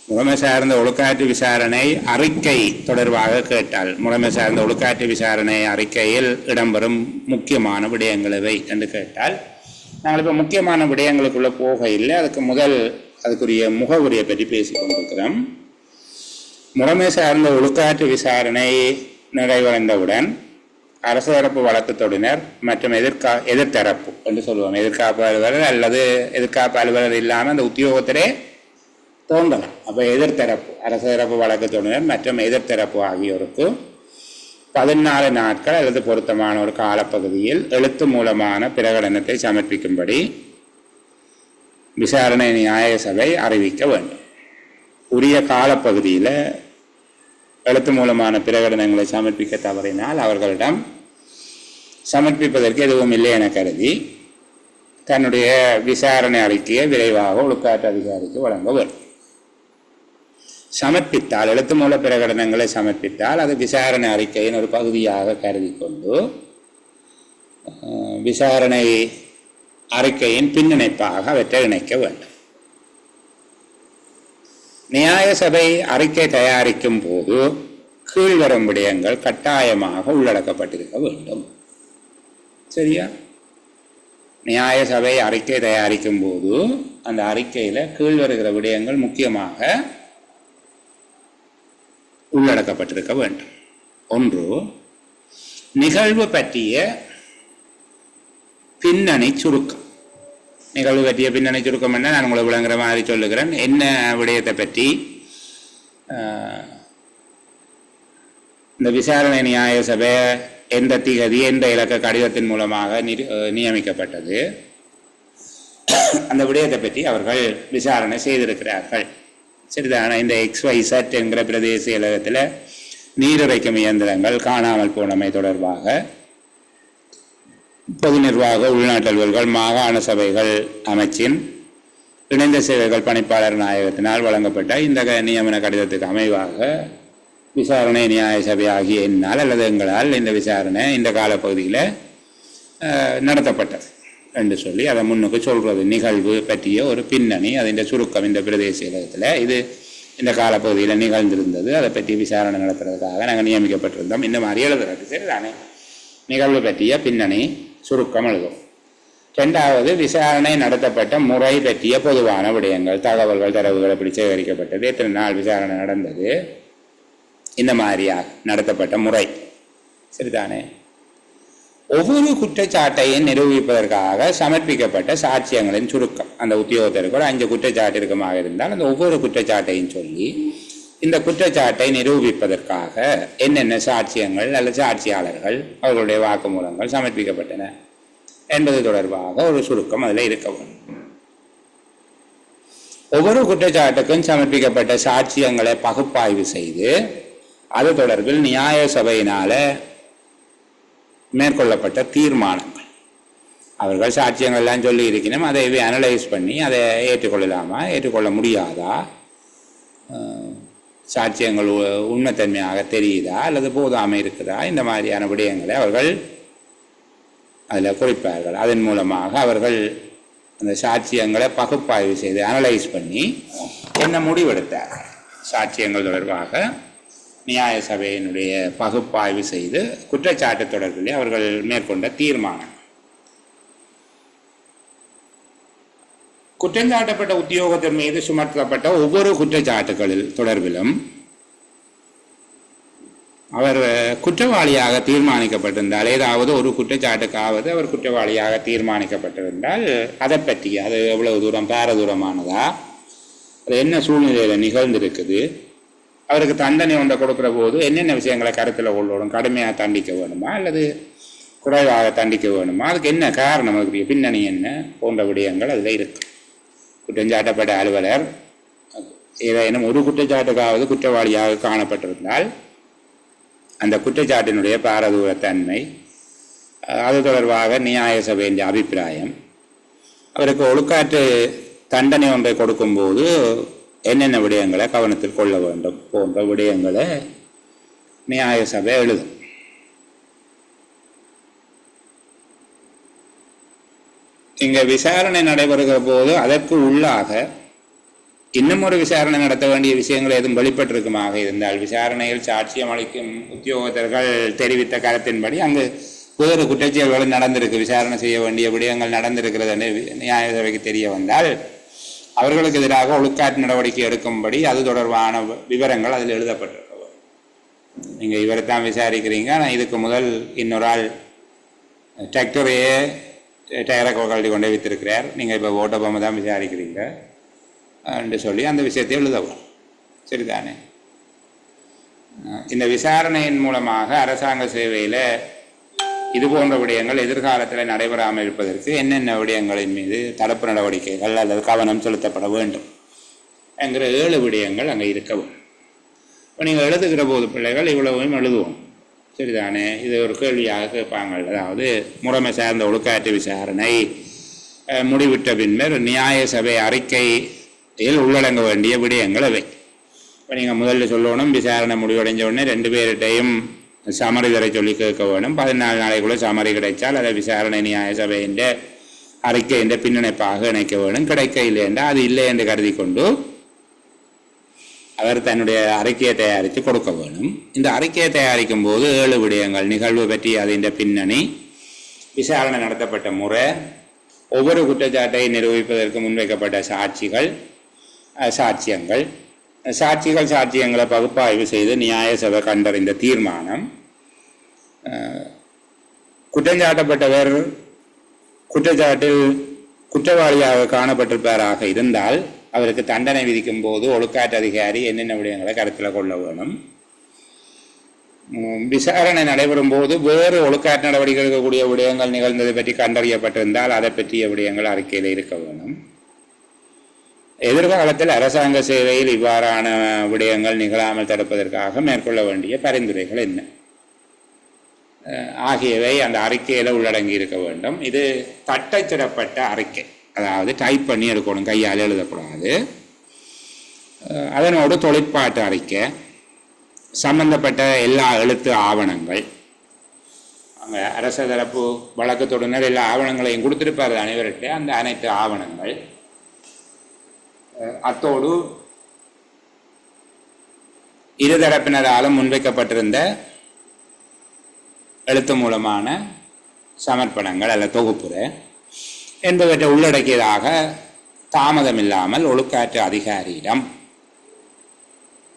முறைமை சார்ந்த ஒழுக்காற்று விசாரணை அறிக்கை தொடர்பாக கேட்டால், முறைமை சார்ந்த ஒழுக்காற்று விசாரணை அறிக்கையில் இடம்பெறும் முக்கியமான விடயங்கள் எவை என்று கேட்டால், நாங்கள் இப்போ முக்கியமான விடயங்களுக்குள்ள போக இல்லை. அதுக்குரிய முகவுரையை பற்றி பேசிக் கொண்டிருக்கிறோம். முறைமை சார்ந்த ஒழுக்காற்று விசாரணை நிறைவடைந்தவுடன் அரசு தரப்பு வழக்கு தொடுனர் மற்றும் எதிர்த்தரப்பு என்று சொல்லுவோம், எதிர்காப்பு அலுவலர் அல்லது எதிர்காப்பு அலுவலர் இல்லாமல் அந்த உத்தியோகத்திலே தோன்றலாம். அப்போ எதிர்த்தரப்பு, அரசு தரப்பு வழக்கு தொடுனர் மற்றும் எதிர்த்தரப்பு ஆகியோருக்கு 14 நாட்கள் அல்லது பொருத்தமான ஒரு காலப்பகுதியில் எழுத்து மூலமான பிரகடனத்தை சமர்ப்பிக்கும்படி விசாரணை நியாய சபை அறிவிக்க வேண்டும். உரிய காலப்பகுதியில் எழுத்து மூலமான பிரகடனங்களை சமர்ப்பிக்க தவறினால் அவர்களிடம் சமர்ப்பிப்பதற்கு எதுவும் இல்லை என கருதி தன்னுடைய விசாரணை அறிக்கையை விரைவாக ஒழுக்காற்று அதிகாரிக்கு வழங்க வேண்டும். சமர்ப்பித்தால், எழுத்து மூல பிரகடனங்களை சமர்ப்பித்தால் அது விசாரணை அறிக்கையின் ஒரு பகுதியாக கருதி கொண்டு விசாரணை அறிக்கையின் பின்னிணைப்பாக அவற்றை இணைக்க வேண்டும். நியாய சபை அறிக்கை தயாரிக்கும் போது கீழ்வரும் விடயங்கள் கட்டாயமாக உள்ளடக்கப்பட்டிருக்க வேண்டும். சரியா? நியாய சபை அறிக்கை தயாரிக்கும் போது அந்த அறிக்கையில் கீழ்வருகிற விடயங்கள் முக்கியமாக உள்ளடக்கப்பட்டிருக்க வேண்டும். ஒன்று, நிகழ்வு பற்றிய பின்னணி சுருக்கம். நிகழ்வு பற்றிய பின்னணி சுருக்கம் என்ன, நான் உங்களை விளங்குற மாதிரி சொல்லுகிறேன். என்ன விடயத்தை பற்றி இந்த விசாரணை நியாய சபை எந்த திகதி எந்த இலக்க கடிதத்தின் மூலமாக நியமிக்கப்பட்டது, அந்த விடயத்தை பற்றி அவர்கள் விசாரணை செய்திருக்கிறார்கள். சரிதான? இந்த XYZ என்கிற பிரதேச இலகத்தில் நீரிறைக்கும் இயந்திரங்கள் காணாமல் போனமை தொடர்பாக பொது நிர்வாக உள்நாட்டு அலுவல்கள் மாகாண சபைகள் அமைச்சின் இணைந்த சேவைகள் பணிப்பாளர் நாயகத்தினால் வழங்கப்பட்ட இந்த நியமன கடிதத்துக்கு அமைவாக விசாரணை நியாய சபை ஆகிய என்னால் அல்லது எங்களால் இந்த விசாரணை இந்த காலப்பகுதியில் நடத்தப்பட்டது என்று சொல்லி அதை முன்னுக்கு சொல்கிறது. நிகழ்வு பற்றிய ஒரு பின்னணி, அதன் சுருக்கம் இந்த பிரதேச இலகத்தில் இது இந்த காலப்பகுதியில் நிகழ்ந்திருந்தது, அதை பற்றி விசாரணை நடத்துறதுக்காக நாங்கள் நியமிக்கப்பட்டிருந்தோம், இந்த மாதிரி எழுதுறது. சரிதானே? நிகழ்வு பற்றிய பின்னணி சுருக்கம் எழுதும். ரெண்டாவது, விசாரணை நடத்தப்பட்ட முறை பற்றிய பொதுவான விடயங்கள், தகவல்கள், தரவுகள் எப்படி சேகரிக்கப்பட்டது, எத்தனை நாள் விசாரணை நடந்தது, இந்த மாதிரியாக நடத்தப்பட்ட முறை. சரிதானே? ஒவ்வொரு குற்றச்சாட்டையும் நிரூபிப்பதற்காக சமர்ப்பிக்கப்பட்ட சாட்சியங்களின் சுருக்கம். அந்த உத்தியோகத்திற்கு ஒரு 5 குற்றச்சாட்டு இருக்குமாக இருந்தால் அந்த ஒவ்வொரு குற்றச்சாட்டையும் சொல்லி இந்த குற்றச்சாட்டை நிரூபிப்பதற்காக என்னென்ன சாட்சியங்கள் அல்லது சாட்சியாளர்கள் அவர்களுடைய வாக்குமூலங்கள் சமர்ப்பிக்கப்பட்டன என்பது தொடர்பாக ஒரு சுருக்கம் அதில் இருக்க வேண்டும். ஒவ்வொரு குற்றச்சாட்டுக்கும் சமர்ப்பிக்கப்பட்ட சாட்சியங்களை பகுப்பாய்வு செய்து அது தொடர்பில் நியாய சபையினால மேற்கொள்ளப்பட்ட தீர்மானங்கள், அவர்கள் சாட்சியங்கள்லாம் சொல்லி இருக்கணும், அதை அனலைஸ் பண்ணி அதை ஏற்றுக்கொள்ளலாமா ஏற்றுக்கொள்ள முடியாதா, சாட்சியங்கள் உண்மைத்தன்மையாக தெரியுதா அல்லது போதாமை இருக்குதா, இந்த மாதிரியான விடயங்களை அவர்கள் அதில் குறிப்பார்கள். அதன் மூலமாக அவர்கள் அந்த சாட்சியங்களை பகுப்பாய்வு செய்து அனலைஸ் பண்ணி என்ன முடிவெடுத்தார்கள், சாட்சியங்கள் தொடர்பாக நியாய சபையினுடைய பகுப்பாய்வு செய்து குற்றச்சாட்டு தொடர்பிலே அவர்கள் மேற்கொண்ட தீர்மானம். குற்றஞ்சாட்டப்பட்ட உத்தியோகத்தின் மீது சுமத்தப்பட்ட ஒவ்வொரு குற்றச்சாட்டுகளில் தொடர்பிலும் அவர் குற்றவாளியாக தீர்மானிக்கப்பட்டிருந்தால், ஏதாவது ஒரு குற்றச்சாட்டுக்காவது அவர் குற்றவாளியாக தீர்மானிக்கப்பட்டிருந்தால் அதை பற்றி, அது எவ்வளவு தூரம் பாரதூரமானதா, அது என்ன சூழ்நிலையில் நிகழ்ந்திருக்குது, அவருக்கு தண்டனை ஒன்றை கொடுக்குற போது என்னென்ன விஷயங்களை கருத்தில் கொள்ளணும், கடுமையாக தண்டிக்க வேணுமா அல்லது குறைவாக தண்டிக்க வேணுமா, அதுக்கு என்ன காரணம், அதுக்கு பின்னணி என்ன போன்ற விடயங்கள் அதில் இருக்கு. குற்றஞ்சாட்டப்பட்ட அலுவலர் ஏதேனும் ஒரு குற்றச்சாட்டுக்காவது குற்றவாளியாக காணப்பட்டிருந்தால் அந்த குற்றச்சாட்டினுடைய பாரதூரத்தன்மை, அது தொடர்பாக நியாய சபையின் அபிப்பிராயம், அவருக்கு ஒழுக்காற்று தண்டனை ஒன்றை கொடுக்கும்போது என்னென்ன விடயங்களை கவனத்தில் கொள்ள வேண்டும் போன்ற விடயங்களை நியாய சபை எழுதும். இங்கே விசாரணை நடைபெறுகிற போது அதற்கு உள்ளாக இன்னும் ஒரு விசாரணை நடத்த வேண்டிய விஷயங்கள் எதுவும் வெளிப்பட்டிருக்குமாக இருந்தால், விசாரணையில் சாட்சியம் அளிக்கும் உத்தியோகத்தர்கள் தெரிவித்த கருத்தின்படி அங்கு வேறு குற்றச்செயல்கள் நடந்திருக்கு, விசாரணை செய்ய வேண்டிய விடயங்கள் நடந்திருக்கிறது என்று நியாய சபைக்கு தெரிய வந்தால் அவர்களுக்கு எதிராக ஒழுக்காற்று நடவடிக்கை எடுக்கும்படி அது தொடர்பான விவரங்கள் அதில் எழுதப்பட்டிருக்க. நீங்கள் இவரை தான் விசாரிக்கிறீங்க, ஆனால் இதுக்கு முதல் இன்னொரு ஆள் டிராக்டரையே டயரை கழட்டி கொண்டே வித்திருக்கிறார், நீங்கள் இப்போ ஓட்டபொம்மை தான் விசாரிக்கிறீங்க என்று சொல்லி அந்த விஷயத்தை எழுதவும். சரிதானே? இந்த விசாரணையின் மூலமாக அரசாங்க சேவையில் இது போன்ற விடயங்கள் எதிர்காலத்தில் நடைபெறாமல் இருப்பதற்கு என்னென்ன விடயங்களின் மீது தடுப்பு நடவடிக்கைகள் அல்லது கவனம் செலுத்தப்பட வேண்டும் என்கிற 7 விடயங்கள் அங்கே இருக்கவும். இப்போ நீங்கள் எழுதுகிற போது பிள்ளைகள் இவ்வளவும் எழுதுவோம். சரிதானே? இது ஒரு கேள்வியாக கேட்பாங்க. அதாவது முறைமை சார்ந்த ஒழுக்காற்று விசாரணை முடிவிட்ட பின்னர் நியாய சபை அறிக்கையில் உள்ளடங்க வேண்டிய விடயங்கள் அவை. இப்போ நீங்கள் முதல்ல சொல்லணும், விசாரணை முடிவடைஞ்ச உடனே 2 பேர்கிட்டையும் சமரி தர சொல்லி கேட்க வேணும். 14 நாளைக்குள்ளே சமரி கிடைச்சால் அதை விசாரணை நியாய சபையின் அறிக்கையின் பின்னணைப்பாக இணைக்க வேணும். கிடைக்க இல்லை என்றால் அது இல்லை என்று கருதி கொண்டு அவர் தன்னுடைய அறிக்கையை தயாரித்து கொடுக்க வேணும். இந்த அறிக்கையை தயாரிக்கும் போது 7 விடயங்கள், நிகழ்வு பற்றி அதன் பின்னணி, விசாரணை நடத்தப்பட்ட முறை, ஒவ்வொரு குற்றச்சாட்டை நிரூபிப்பதற்கு முன்வைக்கப்பட்ட சாட்சியங்களை பகுப்பாய்வு செய்து நியாய சபை கண்டறிந்த தீர்மானம், குற்றஞ்சாட்டப்பட்டவர் குற்றச்சாட்டில் குற்றவாளியாக காணப்பட்டிருப்பாராக இருந்தால் அவருக்கு தண்டனை விதிக்கும் போது ஒழுக்காற்று அதிகாரி என்னென்ன விடயங்களை கருத்தில் கொள்ள வேணும், விசாரணை நடைபெறும் போது வேறு ஒழுக்காற்று நடவடிக்கை எடுக்கக்கூடிய விடயங்கள் நிகழ்ந்ததை பற்றி கண்டறியப்பட்டிருந்தால் அதை பற்றிய விடயங்கள் அறிக்கையில் இருக்க வேணும், எதிர்காலத்தில் அரசாங்க சேவையில் இவ்வாறான விடயங்கள் நிகழாமல் தடுப்பதற்காக மேற்கொள்ள வேண்டிய பரிந்துரைகள் என்ன ஆகியவை அந்த அறிக்கையில் உள்ளடங்கி இருக்க வேண்டும். இது தட்டச்சிடப்பட்ட அறிக்கை, அதாவது டைப் பண்ணி எடுக்கணும், கையால் எழுதக்கூடாது. அதனோடு தொழிற்பாட்டு அறிக்கை, சம்பந்தப்பட்ட எல்லா எழுத்து ஆவணங்கள், அங்கே அரச தரப்பு வழக்கு தொடர்ந்து எல்லா ஆவணங்களையும் கொடுத்திருப்பார் அனைவர்கிட்ட, அந்த அனைத்து ஆவணங்கள், அத்தோடு இருதரப்பினராலும் முன்வைக்கப்பட்டிருந்த எழுத்து மூலமான சமர்ப்பணங்கள் அல்ல தொகுப்புரை என்பவற்றை உள்ளடக்கியதாக தாமதமில்லாமல் ஒழுக்காற்று அதிகாரியிடம்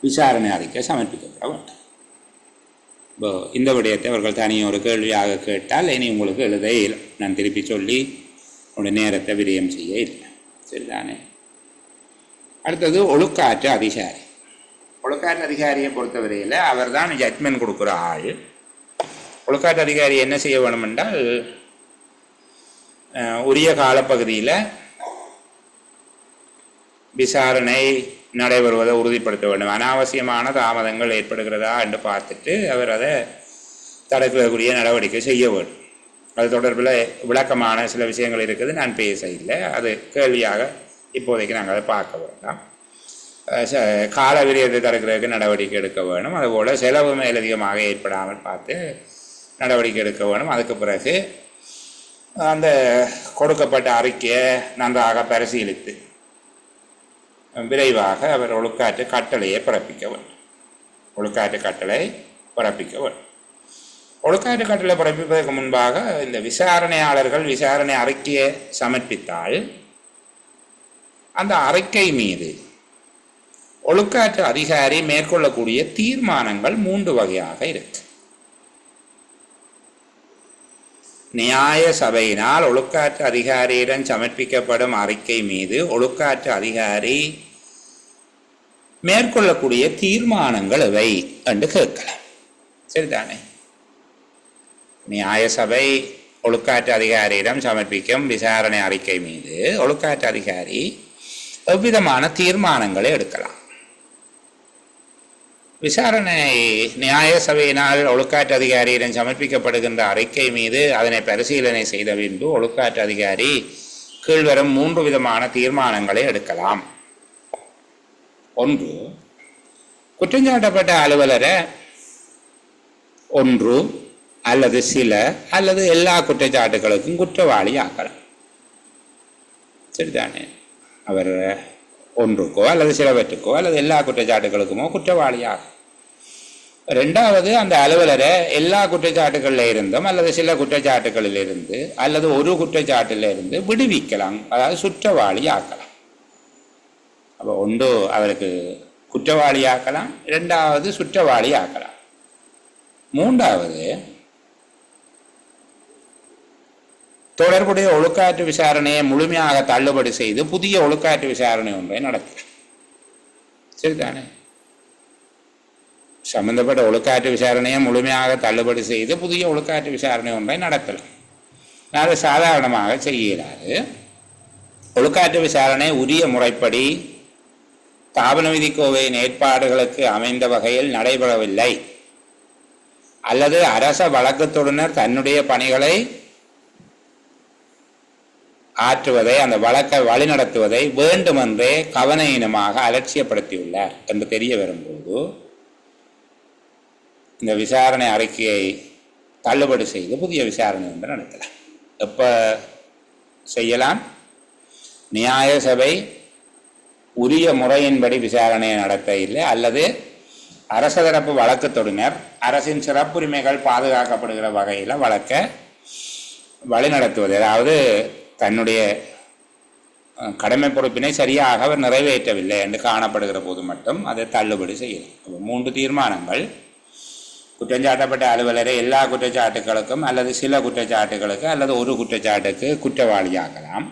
விசாரணை அறிக்கை சமர்ப்பிக்கப்பட வேண்டும். இப்போ இந்த விடயத்தை அவர்கள் தனியொரு கேள்வியாக கேட்டால் இனி உங்களுக்கு எழுத இல்லை, நான் திருப்பி சொல்லி உங்களுடைய நேரத்தை விரயம் செய்ய இல்லை. சரிதானே? அடுத்தது ஒழுக்காற்று அதிகாரி. ஒழுக்காற்று அதிகாரியை பொறுத்தவரையில் அவர் தான் ஜட்மெண்ட் கொடுக்குற ஆள். ஒழுக்காற்று அதிகாரி என்ன செய்ய வேணும் என்றால், உரிய காலப்பகுதியில் விசாரணை நடைபெறுவதை உறுதிப்படுத்த வேண்டும். அனாவசியமான தாமதங்கள் ஏற்படுகிறதா என்று பார்த்துட்டு அவர் அதை தடுக்கக்கூடிய நடவடிக்கை செய்ய வேண்டும். அது தொடர்பில் விளக்கமான சில விஷயங்கள் இருக்குது, நான் பேச இல்லை, அது கேள்வியாக இப்போதைக்கு நாங்கள் அதை பார்க்க வேண்டாம். கால விரயத்தை தடுக்கிறதுக்கு நடவடிக்கை எடுக்க வேணும். அதுபோல் செலவு மேலதிகமாக ஏற்படாமல் பார்த்து நடவடிக்கை எடுக்க வேணும். அதுக்கு பிறகு அந்த கொடுக்கப்பட்ட அறிக்கையை நன்றாக பரிசீலித்து விரைவாக அவர் ஒழுக்காற்று கட்டளையை பிறப்பிக்க வேண்டும். ஒழுக்காற்று கட்டளை பிறப்பிக்க வேண்டும். ஒழுக்காற்று கட்டளை பிறப்பிப்பதற்கு முன்பாக இந்த விசாரணையாளர்கள் விசாரணை அறிக்கையை சமர்ப்பித்தால் அந்த அறிக்கை மீது ஒழுக்காற்று அதிகாரி மேற்கொள்ளக்கூடிய தீர்மானங்கள் 3 வகையாக இருக்கு. நியாய சபையினால் ஒழுக்காற்று அதிகாரியிடம் சமர்ப்பிக்கப்படும் அறிக்கை மீது ஒழுக்காற்று அதிகாரி மேற்கொள்ளக்கூடிய தீர்மானங்கள் எவை என்று கேட்கலாம். சரிதானே? நியாய சபை ஒழுக்காற்று அதிகாரியிடம் சமர்ப்பிக்கும் விசாரணை அறிக்கை மீது ஒழுக்காற்று அதிகாரி எவ்விதமான தீர்மானங்களை எடுக்கலாம். விசாரணை நியாய சபையினால் ஒழுக்காற்று அதிகாரியிடம் சமர்ப்பிக்கப்படுகின்ற அறிக்கை மீது அதனை பரிசீலனை செய்த பின்பு ஒழுக்காற்று அதிகாரி கீழ்வரும் 3 விதமான தீர்மானங்களை எடுக்கலாம். 1, குற்றஞ்சாட்டப்பட்ட அலுவலரை 1 அல்லது சில அல்லது எல்லா குற்றச்சாட்டுகளுக்கும் குற்றவாளி ஆக்கலாம். சரிதானே? அவர் 1க்கோ அல்லது சிலவற்றுக்கோ அல்லது எல்லா குற்றச்சாட்டுகளுக்குமோ குற்றவாளியாகும். 2வது, அந்த அலுவலரை எல்லா குற்றச்சாட்டுகளில் இருந்தும் அல்லது சில குற்றச்சாட்டுகளில் இருந்து அல்லது ஒரு குற்றச்சாட்டில் இருந்து விடுவிக்கலாம், அதாவது சுற்றவாளி ஆக்கலாம். அப்போ 1 அவருக்கு குற்றவாளி ஆக்கலாம், 2வது சுற்றவாளி ஆக்கலாம். 3வது, தொடர்புடைய ஒழுக்காற்று விசாரணையை முழுமையாக தள்ளுபடி செய்து புதிய ஒழுக்காற்று விசாரணை ஒன்றை நடத்தலாம். சரிதானே? சம்பந்தப்பட்ட ஒழுக்காற்று விசாரணையை முழுமையாக தள்ளுபடி செய்து புதிய ஒழுக்காற்று விசாரணை ஒன்றை நடத்தலாம். அது சாதாரணமாக செய்கிறாரு. ஒழுக்காற்று விசாரணை உரிய முறைப்படி தாபன விதிக்கோவையின் ஏற்பாடுகளுக்கு அமைந்த வகையில் நடைபெறவில்லை அல்லது அரச வழக்குத்தொடுனர் தன்னுடைய பணிகளை ஆற்றுவதை, அந்த வழக்கை வழிநடத்துவதை வேண்டுமென்றே கவனஈனமாக அலட்சியப்படுத்தியுள்ளார் என்று தெரிய வரும்போது இந்த விசாரணை அறிக்கையை தள்ளுபடி செய்து புதிய விசாரணை ஒன்று நடத்தலாம். எப்போ செய்யலாம்? நியாய சபை உரிய முறையின்படி விசாரணையை நடத்த இல்லை அல்லது அரச தரப்பு வழக்குத்தொடுனர் அரசின் சிறப்புரிமைகள் பாதுகாக்கப்படுகிற வகையில் வழக்கை வழிநடத்துவது, அதாவது தன்னுடைய கடமை பொறுப்பினை சரியாக அவர் நிறைவேற்றவில்லை என்று காணப்படுகிற போது மட்டும் அதை தள்ளுபடி செய்யலாம். 3 தீர்மானங்கள்: குற்றஞ்சாட்டப்பட்ட அலுவலரை எல்லா குற்றச்சாட்டுகளுக்கும் அல்லது சில குற்றச்சாட்டுகளுக்கு அல்லது ஒரு குற்றச்சாட்டுக்கு குற்றவாளியாக்கலாம்.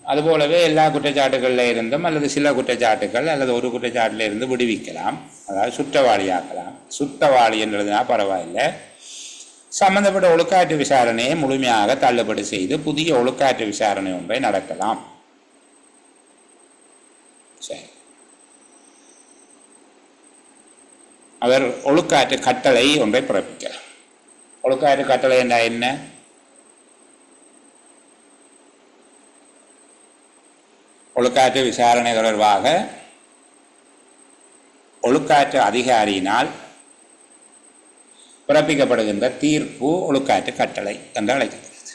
அதுபோலவே எல்லா குற்றச்சாட்டுகளில் இருந்தும் அல்லது சில குற்றச்சாட்டுகள் அல்லது ஒரு குற்றச்சாட்டில் இருந்து விடுவிக்கலாம், அதாவது சுற்றவாளியாக்கலாம். சுற்றவாளி என்றதுனா பரவாயில்லை. சம்பந்தப்பட்ட ஒழுக்காற்று விசாரணையை முழுமையாக தள்ளுபடி செய்து புதிய ஒழுக்காற்று விசாரணை ஒன்றை நடத்தலாம். சரி, அவர் ஒழுக்காற்று கட்டளை ஒன்றை பிறப்பிக்கிறார். ஒழுக்காற்று கட்டளை என்றால் என்ன? ஒழுக்காற்று விசாரணை தொடர்பாக ஒழுக்காற்று அதிகாரியினால் பிறப்பிக்கப்படுகின்ற தீர்ப்பு ஒழுக்காற்று கட்டளை என்று அழைக்கப்படுகிறது.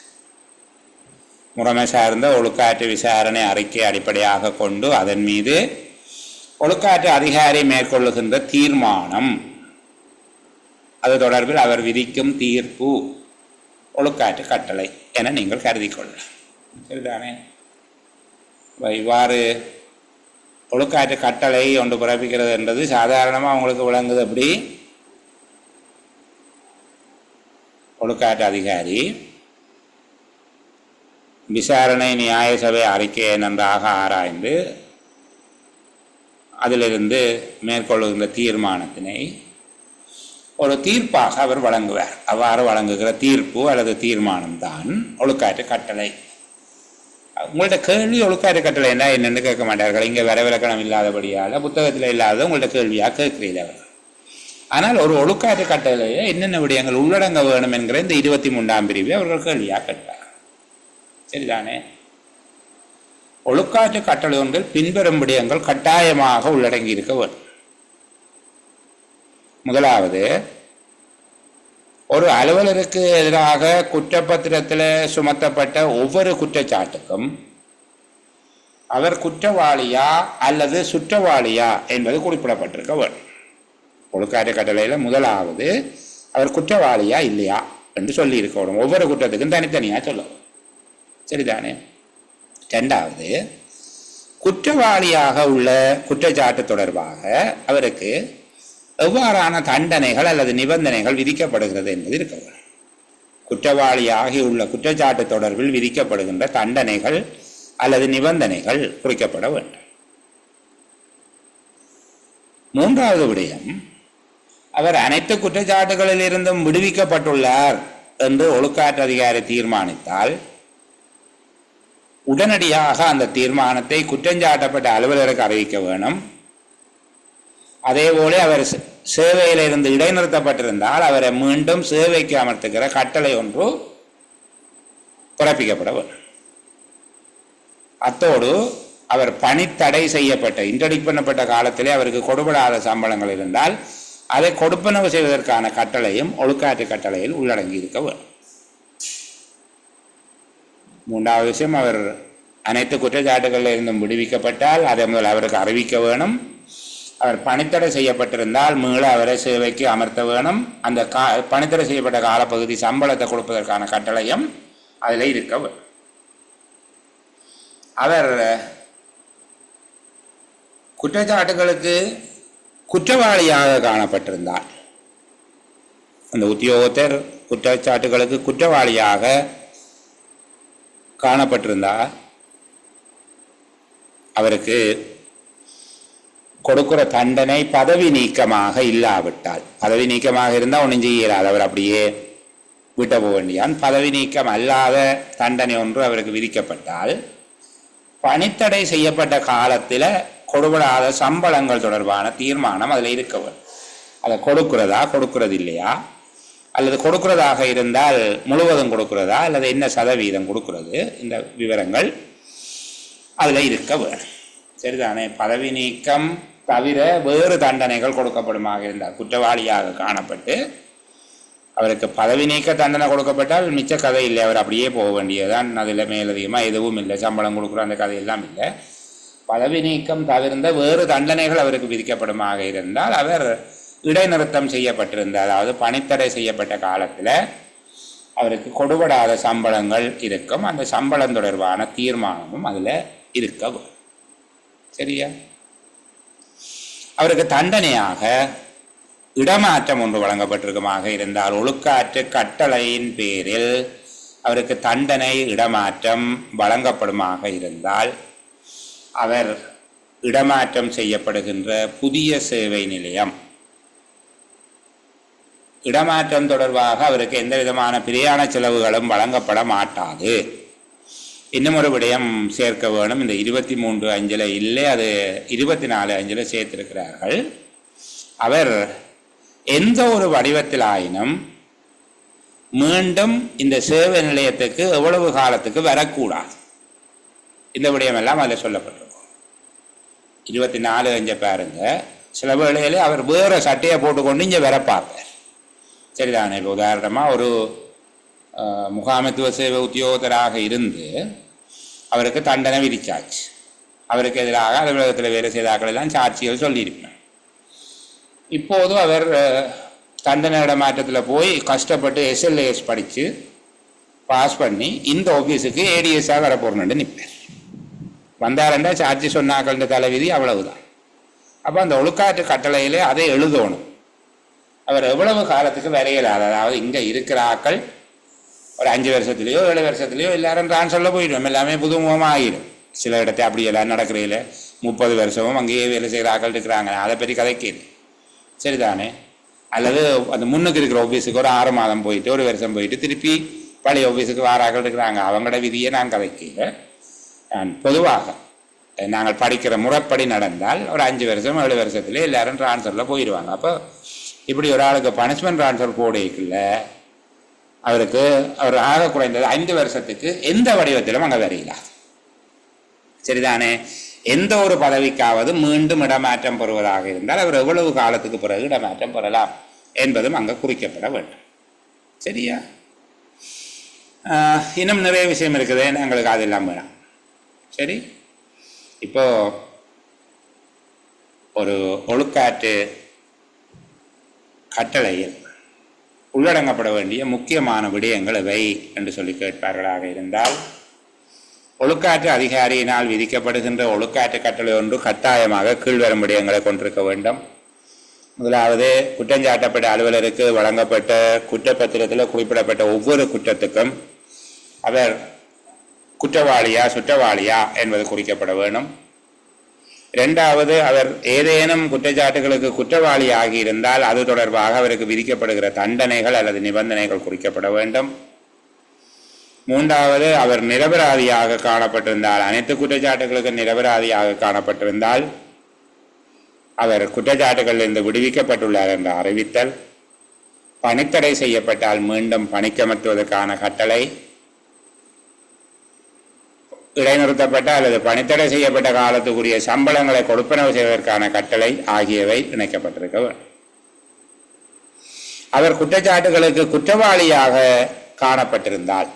முறைமை சார்ந்த ஒழுக்காற்று விசாரணை அறிக்கை அடிப்படையாக கொண்டு அதன் மீது ஒழுக்காற்று அதிகாரி மேற்கொள்ளுகின்ற தீர்மானம், அது தொடர்பில் அவர் விதிக்கும் தீர்ப்பு ஒழுக்காற்று கட்டளை என நீங்கள் கருதி கொள்ளலாம். சரிதானே? இவ்வாறு ஒழுக்காற்று கட்டளை ஒன்று பிறப்பிக்கிறது என்றது சாதாரணமாக உங்களுக்கு விளங்குது. அப்படி ஒழுக்காற்று அதிகாரி விசாரணை நியாய சபை அறிக்கையை நன்றாக ஆராய்ந்து அதிலிருந்து மேற்கொள்ளுகின்ற தீர்மானத்தினை ஒரு தீர்ப்பாக அவர் வழங்குவார். அவ்வாறு வழங்குகிற தீர்ப்பு அல்லது தீர்மானம் தான் ஒழுக்காற்று கட்டளை. உங்கள்ட்ட கேள்வி ஒழுக்காற்று கட்டளை என்ன என்னென்னு கேட்க மாட்டார்கள். இங்கே வரவிலக்கணம் இல்லாதபடியால் புத்தகத்தில் இல்லாத உங்கள்ட்ட கேள்வியாக கேட்கிறீர்கள் அவர்கள். ஆனால் ஒரு ஒழுக்காற்று கட்டளையை என்னென்ன விடயங்கள் உள்ளடங்க வேணும் என்கிற இந்த 23ஆம் பிரிவை அவர்கள் கேள்வியாக கேட்பார். சரிதானே? ஒழுக்காற்று கட்டளை ஒன்றில் பின்வரும் விடயங்கள் கட்டாயமாக உள்ளடங்கி இருக்க வேண்டும். முதலாவது, ஒரு அலுவலருக்கு எதிராக குற்றப்பத்திரத்தில் சுமத்தப்பட்ட ஒவ்வொரு குற்றச்சாட்டுக்கும் அவர் குற்றவாளியா அல்லது சுற்றவாளியா என்பது குறிப்பிடப்பட்டிருக்க வேண்டும். ஒழுக்காற்று கட்டளையில் முதலாவது அவர் குற்றவாளியா இல்லையா என்று சொல்லி இருக்கணும். ஒவ்வொரு குற்றத்துக்கும் தனித்தனியாக சொல்லணும். சரிதானே? ரெண்டாவது, குற்றவாளியாக உள்ள குற்றச்சாட்டு தொடர்பாக அவருக்கு எவ்வாறான தண்டனைகள் அல்லது நிபந்தனைகள் விதிக்கப்படுகிறது என்பது இருக்க வேண்டும். குற்றவாளியாகி உள்ள குற்றச்சாட்டு தொடர்பில் விதிக்கப்படுகின்ற தண்டனைகள் அல்லது நிபந்தனைகள் குறிக்கப்பட வேண்டும். மூன்றாவது விடயம், அவர் அனைத்து குற்றச்சாட்டுகளில் இருந்தும் விடுவிக்கப்பட்டுள்ளார் என்று ஒழுக்காற்று அதிகாரி தீர்மானித்தால் உடனடியாக அந்த தீர்மானத்தை குற்றஞ்சாட்டப்பட்ட அலுவலருக்கு அறிவிக்க வேணும். அதேபோல அவர் சேவையிலிருந்து இடைநிறுத்தப்பட்டிருந்தால் அவரை மீண்டும் சேவைக்கு அமர்த்துகிற கட்டளை ஒன்று பிறப்பிக்கப்பட வேண்டும். அத்தோடு அவர் பணித்தடை செய்யப்பட்ட இன்ட்ரடிக்ட் பண்ணப்பட்ட காலத்திலே அவருக்கு கொடுபடாத சம்பளங்கள் இருந்தால் அதை கொடுப்பனவு செய்வதற்கான கட்டளையும் ஒழுக்காற்று கட்டளையில் உள்ளடங்கி இருக்க வேண்டும். மூன்றாவது விஷயம், அவர் அனைத்து குற்றச்சாட்டுகளில் இருந்தும் விடுவிக்கப்பட்டால் அதை முதல் அவருக்கு அறிவிக்க வேணும். அவர் பணித்தடை செய்யப்பட்டிருந்தால் மீள அவரை சேவைக்கு அமர்த்த வேணும். அந்த பணித்தடை செய்யப்பட்ட காலப்பகுதி சம்பளத்தை கொடுப்பதற்கான கட்டளையும் அதில் இருக்க வேண்டும். அவர் குற்றச்சாட்டுகளுக்கு குற்றவாளியாக காணப்பட்டிருந்தார், அந்த உத்தியோகத்தர் குற்றச்சாட்டுகளுக்கு குற்றவாளியாக காணப்பட்டிருந்தார், அவருக்கு கொடுக்கிற தண்டனை பதவி நீக்கமாக இல்லாவிட்டால், பதவி நீக்கமாக இருந்தால் ஒன்றும் செய்யலாது, அவர் அப்படியே விட்ட போக வேண்டியான். பதவி நீக்கம் அல்லாத தண்டனை ஒன்று அவருக்கு விதிக்கப்பட்டால் பணித்தடை செய்யப்பட்ட காலத்தில் கொடுபடாத சம்பளங்கள் தொடர்பான தீர்மானம் அதில் இருக்க வேண்டும். அதை கொடுக்கிறதா கொடுக்கிறது இல்லையா, அல்லது கொடுக்கிறதாக இருந்தால் முழுவதும் கொடுக்கிறதா அல்லது என்ன சதவீதம் கொடுக்கிறது, இந்த விவரங்கள் அதில் இருக்க வேண்டும். சரிதானே? பதவி நீக்கம் தவிர வேறு தண்டனைகள் கொடுக்கப்படுமாக இருந்தால், குற்றவாளியாக காணப்பட்டு அவருக்கு பதவி நீக்க தண்டனை கொடுக்கப்பட்டால் மிச்ச கதை இல்லை, அவர் அப்படியே போக வேண்டியதுதான். அதில் மேலதிகமாக எதுவும் இல்லை, சம்பளம் கொடுக்குற அந்த கதையெல்லாம் இல்லை. பதவி நீக்கம் தவிர்ந்த வேறு தண்டனைகள் அவருக்கு விதிக்கப்படுமாக இருந்தால் அவர் இடைநிறுத்தம் செய்யப்பட்டிருந்தால், அதாவது பணித்தடை செய்யப்பட்ட காலத்தில் அவருக்கு கொடுபடாத சம்பளங்கள் இருக்கும். அந்த சம்பளம் தொடர்பான தீர்மானமும் அதில் இருக்க. சரியா? அவருக்கு தண்டனையாக இடமாற்றம் ஒன்று வழங்கப்பட்டிருக்குமாக இருந்தால், ஒழுக்காற்று கட்டளையின் பேரில் அவருக்கு தண்டனை இடமாற்றம் வழங்கப்படுமாக இருந்தால் அவர் இடமாற்றம் செய்யப்படுகின்ற புதிய சேவை நிலையம், இடமாற்றம் தொடர்பாக அவருக்கு எந்த விதமான பிரயாண செலவுகளும் வழங்கப்பட மாட்டாது. இன்னும் ஒரு விடயம் சேர்க்க வேணும். இந்த 23(5) இல்லை, அது 24(5) சேர்த்திருக்கிறார்கள். அவர் எந்த ஒரு வடிவத்தில் ஆயினும் மீண்டும் இந்த சேவை நிலையத்துக்கு எவ்வளவு காலத்துக்கு வரக்கூடாது. இந்த விடயமெல்லாம் அதில் சொல்லப்பட்டிருக்கும். 24(5) பாருங்க. சில வேளையிலே அவர் வேறு சட்டையை போட்டுக்கொண்டு இங்கே வர பார்ப்பார். சரிதானே? இப்போ உதாரணமாக ஒரு முகாமைத்துவ சேவை உத்தியோகத்தராக இருந்து அவருக்கு தண்டனை விதிச்சாச்சு. அவருக்கு எதிராக அலுவலகத்தில் வேலை செய்தாக்கள் எல்லாம் சாட்சிகள் சொல்லியிருப்பேன். இப்போது அவர் தண்டனை இடமாற்றத்தில் போய் கஷ்டப்பட்டு SLAS படித்து பாஸ் பண்ணி இந்த ஆஃபீஸுக்கு ADSஆக வரப்போறேன்னு நிற்பார். வந்தாரண்டா சாட்சி சொன்னாக்கள் தலைவிதி, அவ்வளவுதான். அப்போ அந்த ஒழுக்காற்று கட்டளையிலே அதை எழுதணும். அவர் எவ்வளவு காலத்துக்கு வரையலாது, அதாவது இங்கே இருக்கிற ஆக்கள் ஒரு 5 வருஷத்துலேயோ 7 வருஷத்துலேயோ எல்லாரும் ட்ரான்ஸ்ஃபரில் போயிடும், எல்லாமே புதுமுகமாக ஆகிடும். சில இடத்தை அப்படி எல்லாம் நடக்கிறதில்ல, 30 வருஷமும் அங்கேயே வேலை செய்கிற ஆக்கள் இருக்கிறாங்க, அதை பற்றி கதைக்கிது. சரிதானே? அல்லது அந்த முன்னுக்கு இருக்கிற ஆஃபீஸுக்கு ஒரு 6 மாதம் போயிட்டு 1 வருஷம் போயிட்டு திருப்பி பழைய ஆஃபீஸுக்கு வாராக்கள் இருக்கிறாங்க, அவங்களோட விதியை நான் கதைக்கல. பொதுவாக நாங்கள் படிக்கிற முறைப்படி நடந்தால் ஒரு 5 வருஷம் 7 வருஷத்துல எல்லாரும் ட்ரான்ஸ்ஃபரில் போயிடுவாங்க. அப்போ இப்படி ஒரு ஆளுக்கு பனிஷ்மெண்ட் ட்ரான்ஸ்ஃபர் போடைக்குள்ள அவருக்கு அவர் ஆக குறைந்தது 5 வருஷத்துக்கு எந்த வடிவத்திலும் அங்கே வரையிலாது. சரிதானே? எந்த ஒரு பதவிக்காவது மீண்டும் இடமாற்றம் பெறுவதாக இருந்தால் அவர் எவ்வளவு காலத்துக்கு பிறகு இடமாற்றம் பெறலாம் என்பதும் அங்கே குறிக்கப்பட வேண்டும். சரியா? இன்னும் நிறைய விஷயம் இருக்குது, எங்களுக்கு அதெல்லாம் வேணாம். சரி, இப்போ ஒரு ஒழுக்காற்று கட்டளையில் உள்ளடங்கப்பட வேண்டிய முக்கியமான விடயங்கள் இவை என்று சொல்லி கேட்பார்களாக இருந்தால், ஒழுக்காற்று அதிகாரியினால் விதிக்கப்படுகின்ற ஒழுக்காற்று கட்டளை ஒன்று கட்டாயமாக கீழ்வரும் விடயங்களை கொண்டிருக்க வேண்டும். முதலாவது, குற்றஞ்சாட்டப்பட்ட அலுவலருக்கு வழங்கப்பட்ட குற்றப்பத்திரத்தில் குறிப்பிடப்பட்ட ஒவ்வொரு குற்றத்துக்கும் அவர் குற்றவாளியா சுற்றவாளியா என்பது குறிக்கப்பட வேண்டும். இரண்டாவது, அவர் ஏதேனும் குற்றச்சாட்டுகளுக்கு குற்றவாளி ஆகியிருந்தால் அது தொடர்பாக அவருக்கு விதிக்கப்படுகிற தண்டனைகள் அல்லது நிபந்தனைகள் குறிக்கப்பட வேண்டும். மூன்றாவது, அவர் நிரபராதியாக காணப்பட்டிருந்தால், அனைத்து குற்றச்சாட்டுகளுக்கு நிரபராதியாக காணப்பட்டிருந்தால் அவர் குற்றச்சாட்டுகளிலிருந்து விடுவிக்கப்பட்டுள்ளார் என்று அறிவித்தல். பணித்தடை செய்யப்பட்டால் மீண்டும் பணிக்கமர்த்துவதற்கான கட்டளை, இடைநிறுத்தப்பட்ட அல்லது பணித்தடை செய்யப்பட்ட காலத்துக்குரிய சம்பளங்களை கொடுப்பனவு செய்வதற்கான கட்டளை ஆகியவை இணைக்கப்பட்டிருக்க வேண்டும். அவர் குற்றச்சாட்டுகளுக்கு குற்றவாளியாக காணப்பட்டிருந்தால்,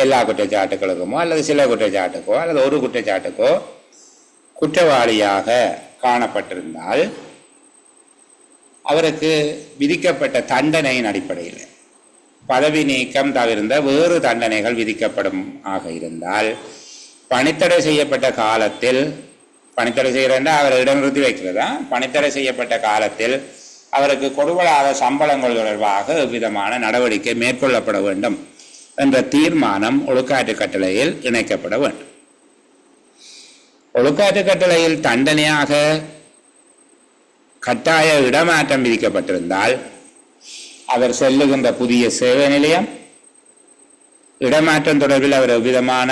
எல்லா குற்றச்சாட்டுகளுக்குமோ அல்லது சில குற்றச்சாட்டுக்கோ அல்லது ஒரு குற்றச்சாட்டுக்கோ குற்றவாளியாக காணப்பட்டிருந்தால் அவருக்கு விதிக்கப்பட்ட தண்டனையின் அடிப்படையில் பதவி நீக்கம் தவிர்ந்த வேறு தண்டனைகள் விதிக்கப்படும் ஆக இருந்தால், பணித்தடை செய்யப்பட்ட காலத்தில், பணித்தடை செய்கிறதா அவரை இடைநிறுத்தி வைக்கிறதா, பணித்தடை செய்யப்பட்ட காலத்தில் அவருக்கு கொடுவலாக சம்பளங்கள் தொடர்பாக எவ்விதமான நடவடிக்கை மேற்கொள்ளப்பட வேண்டும் என்ற தீர்மானம் ஒழுக்காற்று கட்டளையில் இணைக்கப்பட வேண்டும். ஒழுக்காற்று கட்டளையில் தண்டனையாக கட்டாய இடமாற்றம் விதிக்கப்பட்டிருந்தால் அவர் செல்லுகின்ற புதிய சேவை நிலையம், இடமாற்றம் தொடர்பில் அவர் எவ்விதமான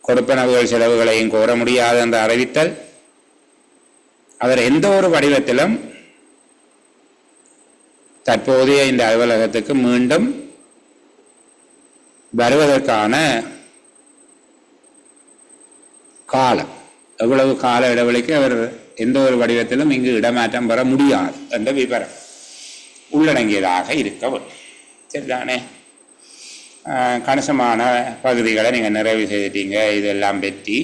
கொடுப்பனவுகள் செலவுகளையும் கோர முடியாது என்று அறிவித்தல், அவர் எந்த ஒரு வடிவத்திலும் தற்போதைய இந்த அலுவலகத்துக்கு மீண்டும் வருவதற்கான காலம், எவ்வளவு கால இடைவெளிக்கு அவர் எந்த ஒரு வடிவத்திலும் இங்கு இடமாற்றம் பெற முடியாது என்ற விவரம் உள்ளடங்கியதாக இருக்க வேண்டும். சரிதானே? கணிசமான பகுதிகளை நீங்கள் நிறைவு செய்துட்டீங்க. இதெல்லாம் வெற்றி.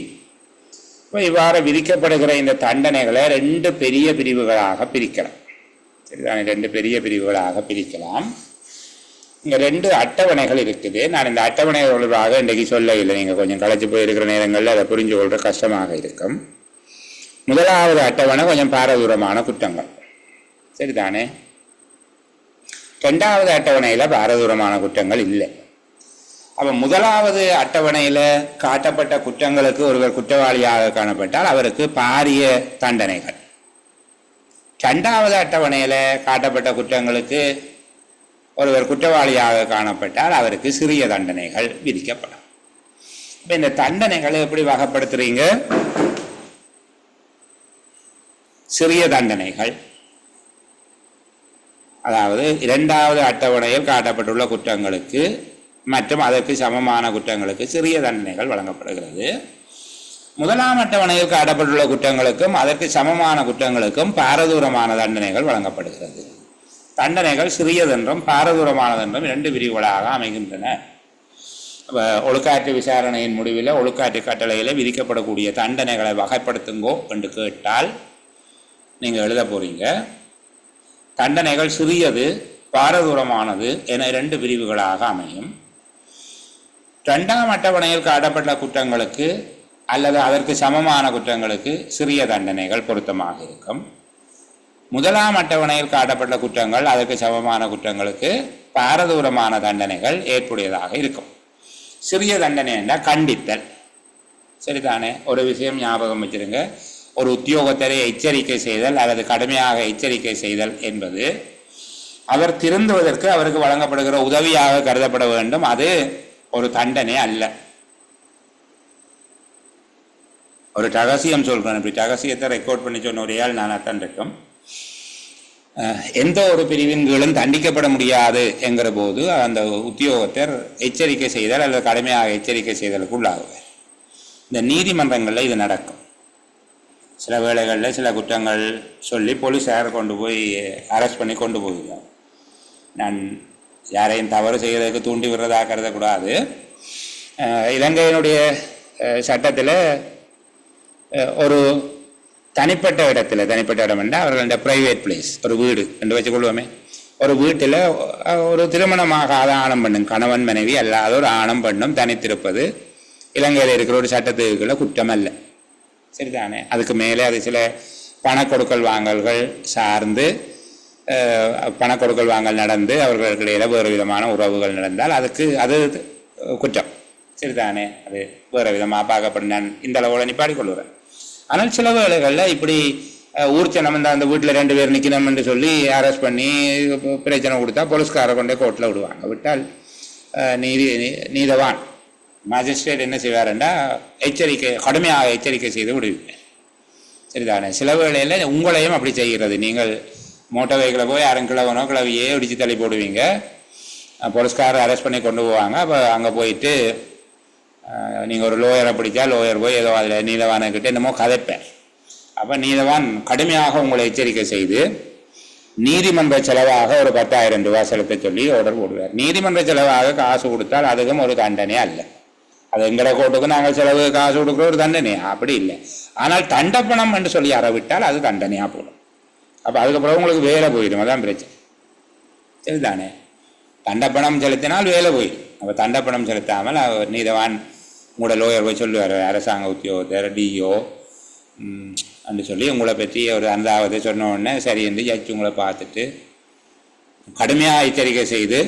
இப்போ இவ்வாறு விதிக்கப்படுகிற இந்த தண்டனைகளை 2 பெரிய பிரிவுகளாக பிரிக்கலாம். சரிதானே? 2 பெரிய பிரிவுகளாக பிரிக்கலாம். இங்கே 2 அட்டவணைகள் இருக்குது. நான் இந்த அட்டவணைகள் தொடர்பாக இன்றைக்கு சொல்ல இல்லை. நீங்கள் கொஞ்சம் களைச்சி போயிருக்கிற நேரங்களில் அதை புரிஞ்சு கொள்கிற கஷ்டமாக இருக்கும். முதலாவது அட்டவணை கொஞ்சம் பாரதூரமான குற்றங்கள். சரிதானே? 2வது அட்டவணையில் பாரதூரமான குற்றங்கள் இல்லை. அப்போ முதலாவது அட்டவணையில் காட்டப்பட்ட குற்றங்களுக்கு ஒருவர் குற்றவாளியாக காணப்பட்டால் அவருக்கு பாரிய தண்டனைகள். 2வது அட்டவணையில் காட்டப்பட்ட குற்றங்களுக்கு ஒருவர் குற்றவாளியாக காணப்பட்டால் அவருக்கு சிறிய தண்டனைகள் விதிக்கப்படும். இப்போ இந்த தண்டனைகளை எப்படி வகைப்படுத்துறீங்க? சிறிய தண்டனைகள், அதாவது 2வது அட்டவணையில் காட்டப்பட்டுள்ள குற்றங்களுக்கு மற்றும் அதற்கு சமமான குற்றங்களுக்கு சிறிய தண்டனைகள் வழங்கப்படுகிறது. 1ஆம் அட்டவணையில் காட்டப்பட்டுள்ள குற்றங்களுக்கும் அதற்கு சமமான குற்றங்களுக்கும் பாரதூரமான தண்டனைகள் வழங்கப்படுகிறது. தண்டனைகள் சிறியதென்றும் பாரதூரமானதென்றும் 2 பிரிவுகளாக அமைகின்றன. ஒழுக்காற்று விசாரணையின் முடிவில் ஒழுக்காற்று கட்டளையில் விதிக்கப்படக்கூடிய தண்டனைகளை வகைப்படுத்துங்கோ என்று கேட்டால் நீங்கள் எழுத போறீங்க. தண்டனைகள் சிறியது, பாரதூரமானது என 2 பிரிவுகளாக அமையும். 2ஆம் அட்டவணையில் காட்டப்பட்ட குற்றங்களுக்கு அல்லது அதற்கு சமமான குற்றங்களுக்கு சிறிய தண்டனைகள் பொருத்தமாக இருக்கும். 1ஆம் அட்டவணையில் காட்டப்பட்ட குற்றங்கள் அதற்கு சமமான குற்றங்களுக்கு பாரதூரமான தண்டனைகள் ஏற்புடையதாக இருக்கும். சிறிய தண்டனை என்றால் கண்டித்தல். சரிதானே? ஒரு விஷயம் ஞாபகம் வச்சிருங்க. ஒரு உத்தியோகத்தரை எச்சரிக்கை செய்தல் அல்லது கடுமையாக எச்சரிக்கை செய்தல் என்பது அவர் திருந்துவதற்கு அவருக்கு வழங்கப்படுகிற உதவியாக கருதப்பட வேண்டும். அது ஒரு தண்டனை அல்ல. ஒரு ரகசியம் சொல்றேன். இப்படி ரகசியத்தை ரெக்கார்ட் பண்ணி சொன்ன ஒரே ஆள் நான் தான் இருக்கும். எந்த ஒரு பிரிவின் கீழும் தண்டிக்கப்பட முடியாது என்கிற போது அந்த உத்தியோகத்தர் எச்சரிக்கை செய்தல் அல்லது கடுமையாக எச்சரிக்கை செய்தலுக்கு உள்ளாகுவார். இந்த நீதிமன்றங்களில் இது நடக்கும். சில வேளைகளில் சில குற்றங்கள் சொல்லி போலீஸார் கொண்டு போய் அரெஸ்ட் பண்ணி கொண்டு போகிறார். நான் யாரையும் தவறு செய்வதற்கு தூண்டி விடுறதாக கருதக்கூடாது. இலங்கையினுடைய சட்டத்தில் ஒரு தனிப்பட்ட இடத்துல, தனிப்பட்ட இடம் என்றால் அவர்கள பிரைவேட் பிளேஸ், ஒரு வீடு என்று வச்சுக்கொள்வோமே, ஒரு வீட்டில் ஒரு திருமணமாகாத ஆணம் பெண்ணும், கணவன் மனைவி அல்லாத ஒரு ஆணம் பெண்ணும் தனித்திருப்பது இலங்கையில் இருக்கிற ஒரு சட்டத்துக்குள்ள குற்றம் அல்ல. சரிதானே? அதுக்கு மேலே அது சில பணக்கொடுக்கல் வாங்கல்கள் சார்ந்து பணக்கொடுக்கல் வாங்கல் நடந்து அவர்களுக்கு இடையில வேறு விதமான உறவுகள் நடந்தால் அதுக்கு அது குற்றம். சரிதானே? அது வேறு விதமாக பார்க்கப்படும். நான் இந்த அளவோட நிப்பாடி கொள்ளுறேன். ஆனால் சில வேளைகளில் இப்படி ஊர்ச்சனம் அந்த வீட்டில் 2 பேர் நிற்கணும் என்று சொல்லி அரெஸ்ட் பண்ணி பிரச்சனை கொடுத்தா போலீஸ்காரை கொண்டே கோர்ட்டில் விடுவாங்க. விட்டால் நீதவான் மேஜிஸ்ட்ரேட் என்ன செய்வாருண்டா எச்சரிக்கை, கடுமையாக எச்சரிக்கை செய்து விடுவீங்க. சரிதானே? சில வேளையில் உங்களையும் அப்படி செய்கிறது. நீங்கள் மோட்டார் வெஹிக்கிளை போய் யாரும் கிழவனோ கிழவியே இடித்து தள்ளி போடுவீங்க, போலீஸ்காரர் அரெஸ்ட் பண்ணி கொண்டு போவாங்க. அப்போ அங்கே போயிட்டு நீங்கள் ஒரு லோயரை பிடிச்சா லோயர் போய் ஏதோ அதில் நீதவானுக்கிட்ட என்னமோ கதைப்பேன். அப்போ நீதவான் கடுமையாக உங்களை எச்சரிக்கை செய்து நீதிமன்ற செலவாக ஒரு 10,000 ரூபாய் செலுத்த சொல்லி ஆர்டர் போடுவார். நீதிமன்ற செலவாக காசு கொடுத்தால் அதுக்கும் ஒரு தண்டனை அல்ல. அது எங்களை கோர்ட்டுக்கு நாங்கள் செலவு காசு கொடுக்குற ஒரு தண்டனை அப்படி இல்லை. ஆனால் தண்டப்பணம் என்று சொல்லி அறவிட்டால் அது தண்டனையாக போடும். அப்போ அதுக்கப்புறம் உங்களுக்கு வேலை போயிடும். அதான் பிரச்சனை. சரிதானே? தண்டப்பணம் செலுத்தினால் வேலை போயிடும். அப்போ தண்டப்பணம் செலுத்தாமல் நீதவான் உங்களோட லோயர் போய் சொல்லுவார், அரசாங்க உத்தியோகத்தர் டிஓ அப்படின்னு சொல்லி உங்களை பற்றி ஒரு அந்தாவது சொன்ன உடனே சரி என்று ஜட்ஜ் உங்களை பார்த்துட்டு கடுமையாக எச்சரிக்கை செய்து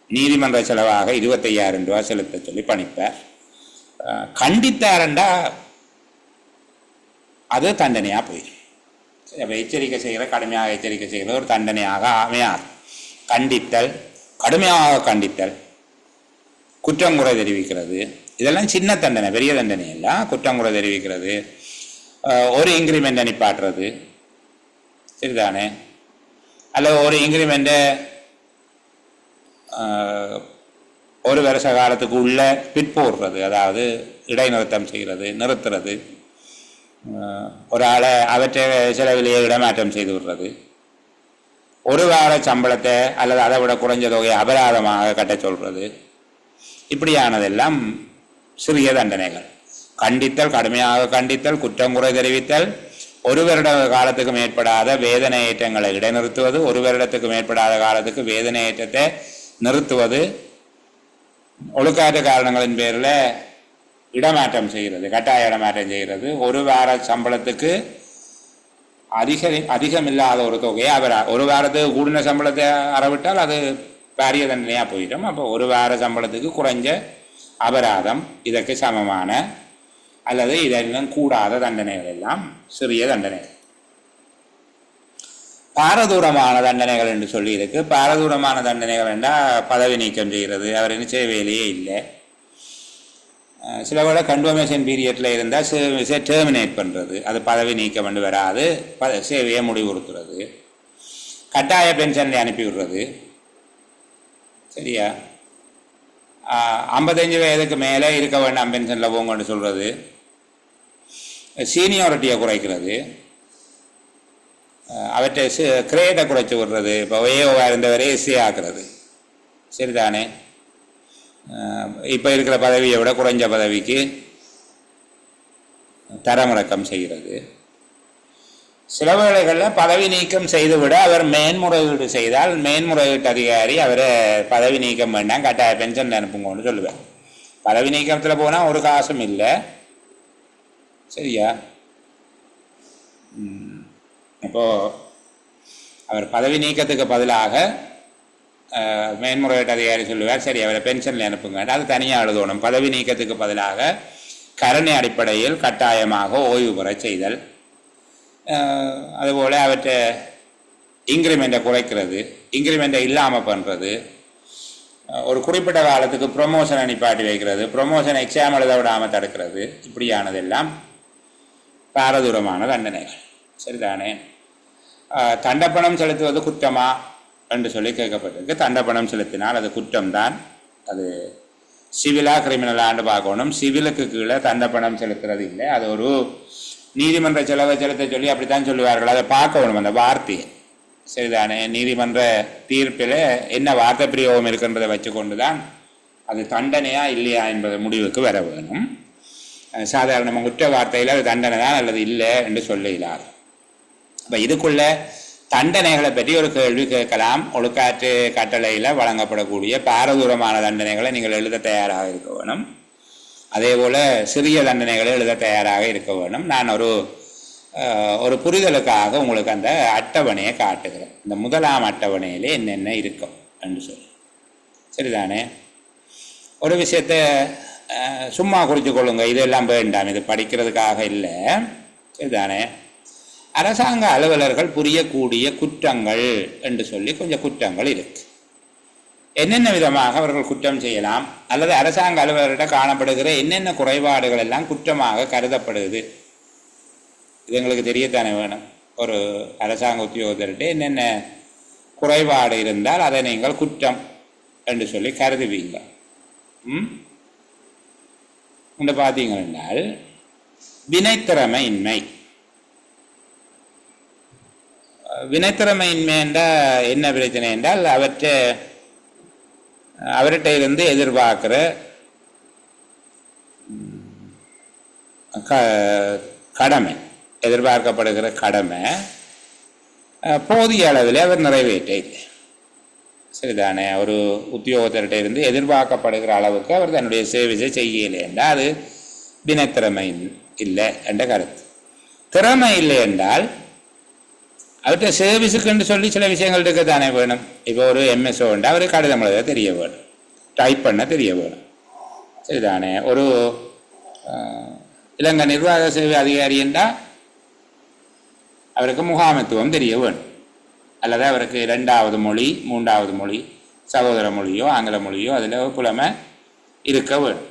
நீதிமன்ற செலவாக 25,000 ரூபாய் செலுத்த சொல்லி பணிப்பார். கண்டித்தாரண்டா அது தண்டனையாக போயிடும். அப்போ எச்சரிக்கை செய்கிற, கடுமையாக எச்சரிக்கை செய்கிற ஒரு தண்டனையாக அமையாது. கண்டித்தல், கடுமையாக கண்டித்தல், குற்றங்குறை தெரிவிக்கிறது, இதெல்லாம் சின்ன தண்டனை, பெரிய தண்டனை எல்லாம். குற்றங்குறை தெரிவிக்கிறது, ஒரு இன்க்ரிமெண்ட்டை நிப்பாட்டுறது, சரிதானே? அல்லது ஒரு இன்க்ரிமெண்ட்டை ஒரு வருஷ காலத்துக்கு உள்ள பிற்போடுறது, அதாவது இடைநிறுத்தம் செய்கிறது, நிறுத்துறது, ஒரு ஆளை அவற்றை செலவிலேயே இடமாற்றம் செய்து விடுறது, ஒரு வார சம்பளத்தை அல்லது அதை விட குறைஞ்ச தொகையை அபராதமாக கட்ட சொல்றது, இப்படியானதெல்லாம் சிறிய தண்டனைகள். கண்டித்தல், கடுமையாக கண்டித்தல், குற்றங்குறை தெரிவித்தல், ஒரு வருட காலத்துக்கு மேற்படாத வேதனையேற்றங்களை இடைநிறுத்துவது, ஒரு வருடத்துக்கு மேற்படாத காலத்துக்கு வேதனையேற்றத்தை நிறுத்துவது, ஒழுக்காற்ற காரணங்களின் பேரில் இடமாற்றம் செய்கிறது, கட்டாய இடமாற்றம் செய்கிறது, ஒரு வார சம்பளத்துக்கு அதிகமில்லாத ஒரு தொகையை ஒரு வாரத்துக்கு கூடின சம்பளத்தை அறவிட்டால் அது பாரிய தண்டனையாக போயிடும். அப்போ ஒரு வார சம்பளத்துக்கு குறைஞ்ச அபராதம் இதற்கு சமமான அல்லது இதெல்லாம் கூடாத தண்டனைகள் எல்லாம் சிறிய தண்டனைகள். பாரதூரமான தண்டனைகள் என்று சொல்லி இருக்கு. பாரதூரமான தண்டனைகள் என்றால் பதவி நீக்கம் செய்கிறது, அவர் என்ன செய்ய வேலையே இல்லை. சில விட கன்ஃபர்மேஷன் பீரியட்டில் இருந்தால் டெர்மினேட் பண்ணுறது, அது பதவி நீக்கம் பண்ணி வராது, சேவையை முடிவுறுத்துறது, கட்டாய பென்ஷனில் அனுப்பி விடுறது. சரியா? 55 வயதுக்கு மேலே இருக்க வேண்டாம் பென்ஷனில் போங்கன்னு சொல்கிறது, சீனியாரிட்டியை குறைக்கிறது, அவற்றை கிரேடை குறைச்சி விடுறது, இப்போ ஏஓவாக இருந்தவரே எஸ்சி ஆக்குறது. சரிதானே? இப்போ இருக்கிற பதவியை விட குறைஞ்ச பதவிக்கு தரமிறக்கம் செய்கிறது. சில வேளைகளில் பதவி நீக்கம் செய்துவிட அவர் மேன்முறையீடு செய்தால் மேன்முறையீட்டு அதிகாரி அவரை பதவி நீக்கம் வேண்டாம், கட்டாய பென்ஷன் அனுப்புங்கன்னு சொல்லுவார். பதவி நீக்கத்தில் போனால் ஒரு காசும் இல்லை. சரியா? இப்போது அவர் பதவி நீக்கத்துக்கு பதிலாக மேன்முறையீட்டு அதிகாரி சொல்லுவார், சரி அவரை பென்ஷனில் அனுப்புங்க, அது தனியாக எழுதணும். பதவி நீக்கத்துக்கு பதிலாக கருணை அடிப்படையில் கட்டாயமாக ஓய்வு பெற செய்தல், அதுபோல் அவற்றை இன்க்ரிமெண்ட்டை குறைக்கிறது, இன்க்ரிமெண்ட்டை இல்லாமல் பண்ணுறது, ஒரு குறிப்பிட்ட காலத்துக்கு ப்ரொமோஷனை நிப்பாட்டி வைக்கிறது, ப்ரொமோஷன் எக்ஸாம் எழுத விடாமல் தடுக்கிறது, இப்படியானதெல்லாம் பாரதூரமான தண்டனைகள். சரிதானே? தண்டப்பணம் செலுத்துவது குற்றமா என்று சொல்லி கேட்கப்பட்டிருக்கு. தண்டப்பணம் செலுத்தினால் அது குற்றம்தான். அது சிவிலா கிரிமினலான்னு பார்க்கணும். சிவிலுக்கு கீழே தண்டப்பணம் செலுத்துறது இல்லை. அது ஒரு நீதிமன்ற செலவை செலுத்த சொல்லி அப்படித்தான் சொல்லுவார்கள். அதை பார்க்கணும் அந்த வார்த்தையை. சரிதானே? நீதிமன்ற தீர்ப்பில் என்ன வார்த்தை பிரயோகம் இருக்குன்றதை வச்சு கொண்டு தான் அது தண்டனையா இல்லையா என்பது முடிவுக்கு வர வேணும். சாதாரணமாக குற்ற வார்த்தையில் அது தண்டனை தான் அல்லது இல்லை என்று சொல்ல இயலாது. இப்போ இதுக்குள்ள தண்டனைகளை பற்றி ஒரு கேள்வி கேட்கலாம். ஒழுக்காற்று கட்டளையில் வழங்கப்படக்கூடிய பாரதூரமான தண்டனைகளை நீங்கள் எழுத தயாராக இருக்க வேணும். அதே போல் சிறிய தண்டனைகளை எழுத தயாராக இருக்க வேணும். நான் ஒரு புரிதலுக்காக உங்களுக்கு அந்த அட்டவணையை காட்டுகிறேன். இந்த முதலாம் அட்டவணையிலே என்னென்ன இருக்கும் என்று சொல்லி, சரிதானே? ஒரு விஷயத்தை சும்மா குறித்து கொள்ளுங்க, இதெல்லாம் வேண்டாம், இது படிக்கிறதுக்காக இல்லை, சரிதானே? அரசாங்க அலுவலர்கள் புரியக்கூடிய குற்றங்கள் என்று சொல்லி கொஞ்சம் குற்றங்கள் இருக்கு. என்னென்ன விதமாக அவர்கள் குற்றம் செய்யலாம், அல்லது அரசாங்க அலுவலர்கிட்ட காணப்படுகிற என்னென்ன குறைபாடுகள் எல்லாம் குற்றமாக கருதப்படுது, இது எங்களுக்கு தெரியத்தானே வேணும். ஒரு அரசாங்க உத்தியோகத்தர்கிட்ட என்னென்ன குறைபாடு இருந்தால் அதை நீங்கள் குற்றம் என்று சொல்லி கருதுவீங்க. என்று பார்த்தீங்கன்னா, வினைத்திறமையின்மை. வினைத்திறமையின்மை என்றால் என்ன பிரச்சனை என்றால், அவர்கிட்ட இருந்து எதிர்பார்க்கிற கடமை, எதிர்பார்க்கப்படுகிற கடமை போதிய அளவில் அவர் நிறைவேற்ற இல்லை, சரிதானே? ஒரு உத்தியோகத்தர்கிட்ட இருந்து எதிர்பார்க்கப்படுகிற அளவுக்கு அவர் தன்னுடைய சேவையை செய்யலை என்றால் அது வினைத்திறமை இல்லை என்ற கருத்து. திறமை இல்லை என்றால் அவர்கிட்ட சேவிஸுக்குன்னு சொல்லி சில விஷயங்கள் இருக்க தானே வேணும். இப்போ ஒரு எம்எஸ்ஓ என்றால் அவர் கடிதம் எழுத தெரிய வேணும், டைப் பண்ண தெரிய வேணும், சரிதானே? ஒரு இலங்கை நிர்வாக சேவை அதிகாரி என்றால் அவருக்கு முகாமைத்துவம் தெரிய வேணும், அல்லது அவருக்கு 2வது மொழி 3வது மொழி சகோதர மொழியோ ஆங்கில மொழியோ அதில் புலமை இருக்க வேணும்.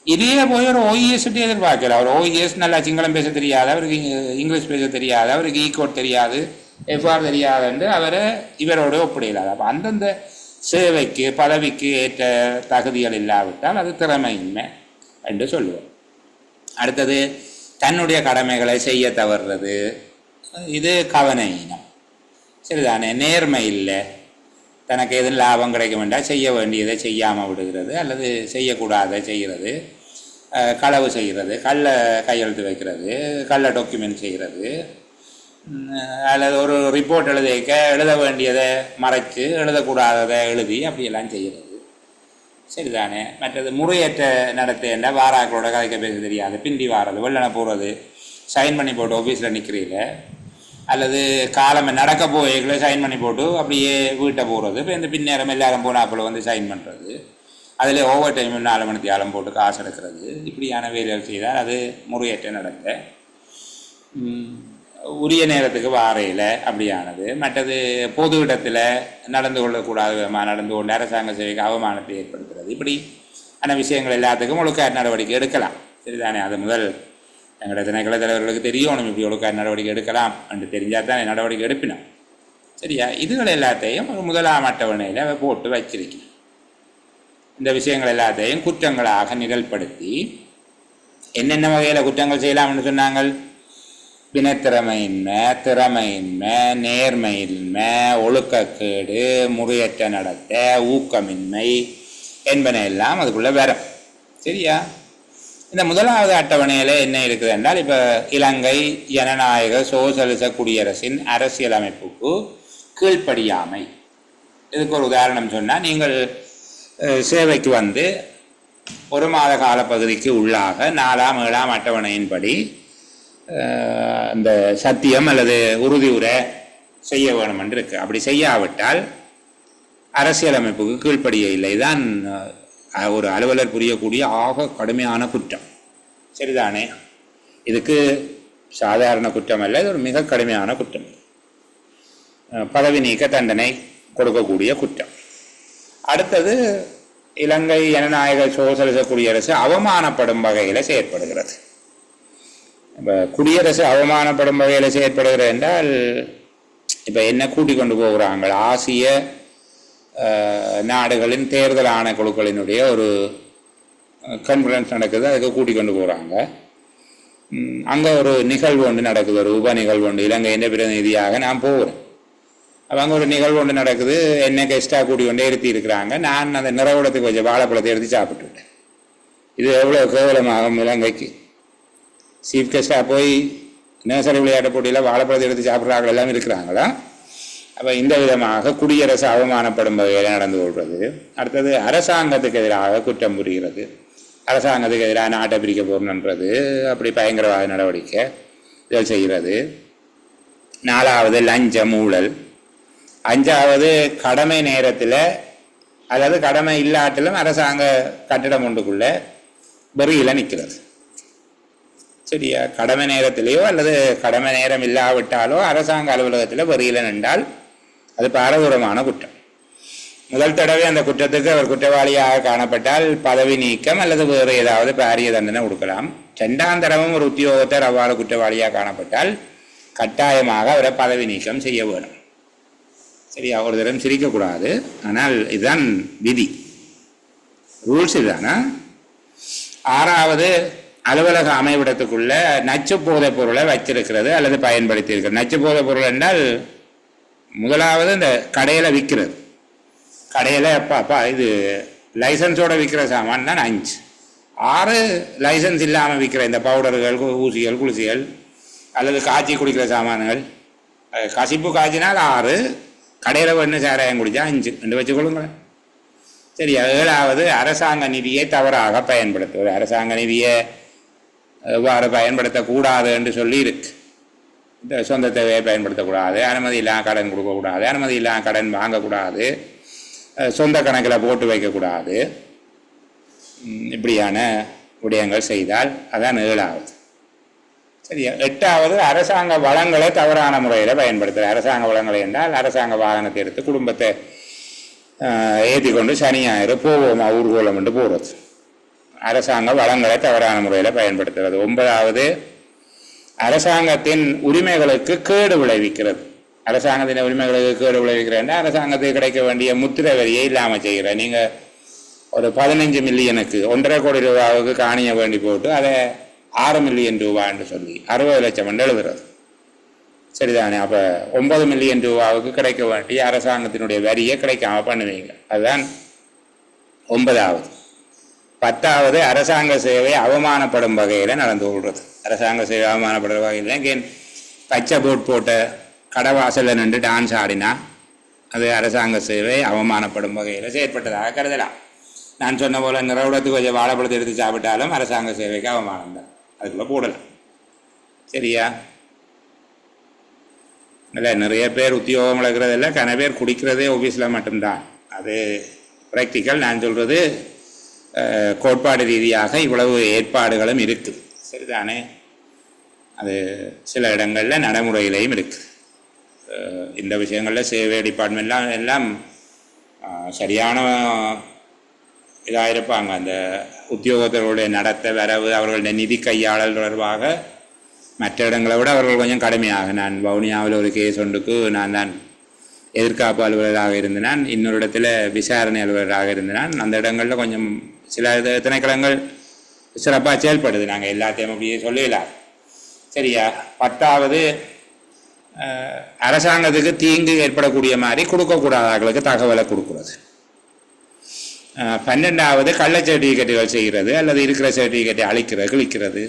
இதே போய் ஒரு ஓஇஎஸ்ட்டு எதிர்பார்க்கல. அவர் ஓஇஎஸ் நல்லா சிங்களம் பேச தெரியாது, அவருக்கு இங்கிலீஷ் பேச தெரியாது, அவருக்கு ஈகோட் தெரியாது, எஃப்ஆர் தெரியாது என்று அவரை இவரோடு ஒப்பிடையிலாது. அப்போ அந்தந்த சேவைக்கு பதவிக்கு ஏற்ற தகுதிகள் இல்லாவிட்டால் அது திறமையின்மை என்று சொல்லுவோம். அடுத்தது தன்னுடைய கடமைகளை செய்ய தவறுறது, இது கவனையினம், சரிதானே? நேர்மை இல்லை, தனக்கு எதுவும் லாபம் கிடைக்கும் என்றால் செய்ய வேண்டியதை செய்யாமல் விடுகிறது, அல்லது செய்யக்கூடாத செய்கிறது, களவு செய்கிறது, கள்ள கையெழுத்து வைக்கிறது, கள்ள டாக்குமெண்ட் செய்கிறது, அல்லது ஒரு ரிப்போர்ட் எழுத வேண்டியதை மறைச்சு எழுதக்கூடாததை எழுதி அப்படியெல்லாம் செய்கிறது, சரிதானே? மற்றது முறையற்ற நடத்த வாராக்களோட கதைக்க பேச தெரியாது, பிந்தி வாரது, வெள்ளனை போகிறது, சைன் பண்ணி போட்டு ஆஃபீஸில் நிற்கிறீங்கள, அல்லது காலமே நடக்க போய்களை சைன் பண்ணி போட்டு அப்படியே வீட்டை போகிறது, இப்போ இந்த பின்னேரம் எல்லாரும் போனாப்பில் வந்து சைன் பண்ணுறது, அதில் ஓவர் டைம் 4 மணி தியாலம் போட்டு காசு எடுக்கிறது, இப்படியான வேலைகள் செய்தால் அது முறையற்ற நடத்த. உரிய நேரத்துக்கு வாரையில் அப்படியானது. மற்றது பொது இடத்துல நடந்து கொள்ளக்கூடாத விதமாக நடந்து கொண்டு அரசாங்க சேவைக்கு அவமானத்தை ஏற்படுத்துறது, இப்படி ஆன விஷயங்கள் எல்லாத்துக்கும் ஒழுக்காற்று நடவடிக்கை எடுக்கலாம், சரிதானே? அது முதல் எங்களுடைய திணைக்கள தலைவர்களுக்கு தெரியணும் இப்படி ஒழுக்காற்று நடவடிக்கை எடுக்கலாம் என்று தெரிஞ்சால் தான் நடவடிக்கை எடுப்பினோம், சரியா? இதுகள் எல்லாத்தையும் ஒரு முதலாம் அட்டவணையில் போட்டு வச்சிருக்கேன். இந்த விஷயங்கள் எல்லாத்தையும் குற்றங்களாக நிகழ்படுத்தி என்னென்ன வகையில் குற்றங்கள் செய்யலாம்னு சொன்னாங்க. வினைத்திறமையின்மை, திறமையின்மை, நேர்மையின்மை, ஒழுக்கக்கேடு, முறையற்ற நடத்த, ஊக்கமின்மை என்பன எல்லாம் அதுக்குள்ளே வரும், சரியா? இந்த முதலாவது அட்டவணையில் என்ன இருக்குது என்றால், இப்போ இலங்கை ஜனநாயக சோசலிச குடியரசின் அரசியலமைப்புக்கு கீழ்ப்படியாமை. இதுக்கு ஒரு உதாரணம் சொன்னால், நீங்கள் சேவைக்கு வந்து 1 மாத கால பகுதிக்கு உள்ளாக 4ஆம் 7ஆம் அட்டவணையின்படி இந்த சத்தியம் அல்லது உறுதி உரை செய்ய வேணும் என்று இருக்கு. அப்படி செய்யாவிட்டால் அரசியலமைப்புக்கு கீழ்ப்படிய இல்லை. இதுதான் ஒரு அலுவலர் புரியக்கூடிய ஆக கடுமையான குற்றம், சரிதானே? இதுக்கு சாதாரண குற்றம் அல்ல, இது ஒரு மிக கடுமையான குற்றம், பதவி நீக்க தண்டனை கொடுக்கக்கூடிய குற்றம். அடுத்தது, இலங்கை ஜனநாயக சோசலிச குடியரசு அவமானப்படும் வகையில் செயற்படுகிறது. இப்போ குடியரசு அவமானப்படும் வகையில் செயற்படுகிறது என்றால், இப்போ என்ன கூட்டி கொண்டு போகிறாங்க, ஆசிய நாடுகளின் தேர்தல் ஆணைக்குழுக்களினுடைய ஒரு கான்ஃபரன்ஸ் நடக்குது, அதுக்கு கூட்டி கொண்டு போகிறாங்க. அங்கே ஒரு நிகழ்வு ஒன்று நடக்குது, ஒரு உப நிகழ்வு ஒன்று. இலங்கையின் பிரதிநிதியாக நான் போகிறேன். அப்போ அங்கே ஒரு நிகழ்வு ஒன்று நடக்குது, என்ன கெஸ்ட்டாக கூட்டி கொண்டே இருத்தி இருக்கிறாங்க. நான் அந்த நிறவுடத்துக்கு வச்ச வாழைப்பழத்தை எடுத்து சாப்பிட்டுட்டேன். இது எவ்வளோ கேவலமாகும் இலங்கைக்கு, சீஃப் கெஸ்டாக போய் நர்சரி விளையாட்டு போட்டியில் வாழைப்பழத்தை எடுத்து சாப்பிட்றாங்க எல்லாம் இருக்கிறாங்களா? அப்போ இந்த விதமாக குடியரசு அவமானப்படும் வகையில் நடந்து கொள்வது. அடுத்தது அரசாங்கத்துக்கு எதிராக குற்றம் புரிகிறது, அரசாங்கத்துக்கு எதிராக நாட்டை பிரிக்க போகணுன்றது, அப்படி பயங்கரவாத நடவடிக்கை இதை செய்கிறது. 4வது லஞ்சம் ஊழல். 5வது கடமை நேரத்தில் அதாவது கடமை இல்லாட்டிலும் அரசாங்க கட்டிடம் ஒன்றுக்குள்ள வெறியில் நிற்கிறது. சரியா? கடமை நேரத்திலேயோ அல்லது கடமை நேரம் இல்லாவிட்டாலோ அரசாங்க அலுவலகத்தில் வெறியில் நின்றால் அது பாரதூரமான குற்றம். முதல் தடவை அந்த குற்றத்துக்கு அவர் குற்றவாளியாக காணப்பட்டால் பதவி நீக்கம் அல்லது வேறு ஏதாவது பாரிய தண்டனை கொடுக்கலாம். 2ஆம் தடவும் ஒரு உத்தியோகத்தர் அவ்வாறு குற்றவாளியாக காணப்பட்டால் கட்டாயமாக அவரை பதவி நீக்கம் செய்ய வேணும். சரியா? ஒரு தரம் சிரிக்கக்கூடாது. ஆனால் இதுதான் விதி, ரூல்ஸ் இதுதானா? 6வது அலுவலக அமைவிடத்துக்குள்ள நச்சு போதைப் பொருளை வச்சிருக்கிறது அல்லது பயன்படுத்தி இருக்கிறது. நச்சு போதைப் பொருள் என்றால் முதலாவது இந்த கடையில் விற்கிறது. கடையில் அப்பா இது லைசன்ஸோடு விற்கிற சாமான் தான் 5. 6 லைசன்ஸ் இல்லாமல் விற்கிற இந்த பவுடர்கள், ஊசிகள், குளிசிகள் அல்லது காய்ச்சி குடிக்கிற சாமான்கள். கசிப்பு காய்ச்சினால் 6, கடையில் ஒன்று சாராயம் குடித்தா 5 என்று வச்சுக்கொள்ளுங்களேன். சரி. 7வது அரசாங்க நிதியை தவறாக பயன்படுத்துவது. அரசாங்க நிதியை எவ்வாறு பயன்படுத்தக்கூடாது என்று சொல்லி இருக்கு. இந்த சொந்த தேவையை பயன்படுத்தக்கூடாது, அனுமதி இல்லாமல் கடன் கொடுக்கக்கூடாது, அனுமதி இல்லாமல் கடன் வாங்கக்கூடாது, சொந்த கணக்கில் போட்டு வைக்கக்கூடாது. இப்படியான விடயங்கள் செய்தால் அதான் 7வது. சரியா? 8வது அரசாங்க வளங்களை தவறான முறையில் பயன்படுத்துகிறது. அரசாங்க வளங்களை என்றால் அரசாங்க வாகனத்தை எடுத்து குடும்பத்தை ஏற்றி கொண்டு சனி ஞாயிறு போவோமா ஊர்வலம் என்று போகிறது. அரசாங்க வளங்களை தவறான முறையில் பயன்படுத்துகிறது. 9வது அரசாங்கத்தின் உரிமைகளுக்கு கேடு விளைவிக்கிறது. அரசாங்கத்தின் உரிமைகளுக்கு கேடு விளைவிக்கிறேன் அரசாங்கத்துக்கு கிடைக்க வேண்டிய முத்திரை வரியை இல்லாமல் செய்கிற. நீங்கள் ஒரு 15 மில்லியனுக்கு 1.5 கோடி ரூபாவுக்கு காணிய வேண்டி போட்டு அதை 6 மில்லியன் ரூபா என்று சொல்லி 60 லட்சம் என்று எழுதுறது. சரிதானே? அப்போ 9 மில்லியன் ரூபாவுக்கு கிடைக்க வேண்டிய அரசாங்கத்தினுடைய வரியை கிடைக்காம பண்ணுவீங்க. அதுதான் 9வது. 10வது அரசாங்க சேவை அவமானப்படும் வகையில் நடந்து கொள்வது. அரசாங்க சேவை அவமானப்படும் வகையில் இங்கே பச்சை போட் போட்ட கடவாசலில் நின்று டான்ஸ் ஆடினா அது அரசாங்க சேவை அவமானப்படும் வகையில் செயற்பட்டதாக கருதலாம். நான் சொன்ன போல் நிறவுடத்துக்கு கொஞ்சம் வாழைப்பழத்தை எடுத்து சாப்பிட்டாலும் அரசாங்க சேவைக்கு அவமானம் தான், அதுக்குள்ளே போடலாம். சரியா? இல்லை, நிறைய பேர் உத்தியோகம் இழக்கிறதில்ல, கன பேர் குடிக்கிறதே ஆஃபீஸில் மட்டும்தான். அது ப்ராக்டிக்கல். நான் சொல்கிறது கோட்பாடு ரீதியாக இவ்வளவு ஏற்பாடுகளும் இருக்குது. சரிதானே? அது சில இடங்களில் நடைமுறையிலையும் இருக்குது. இந்த விஷயங்களில் சேவை டிபார்ட்மெண்ட்லாம் எல்லாம் சரியான இதாக இருப்பாங்க. அந்த உத்தியோகத்தர்களுடைய நடத்த வரவு, அவர்களுடைய நிதி கையாளல் தொடர்பாக மற்ற இடங்களை விட அவர்கள் கொஞ்சம் கடுமையாக. நான் வவுனியாவில் ஒரு கேஸ் ஒன்றுக்கு நான் தான் எதிர்காப்பு அலுவலராக இருந்தேன், இன்னொரு இடத்துல விசாரணை அலுவலராக இருந்தேன். அந்த இடங்களில் கொஞ்சம் சில திணைக்களங்கள் சிறப்பாக செயல்படுது. நாங்கள் எல்லாத்தையும் அப்படியே சொல்லலாம். சரியா? 10வது அரசாங்கத்துக்கு தீங்கு ஏற்படக்கூடிய மாதிரி கொடுக்கக்கூடாதவர்களுக்கு தகவலை கொடுக்குறது. 12வது கள்ள சர்டிஃபிகேட்டுகள் செய்கிறது அல்லது இருக்கிற சர்டிஃபிகேட்டை அழிக்கிறது, கிழிக்கிறது,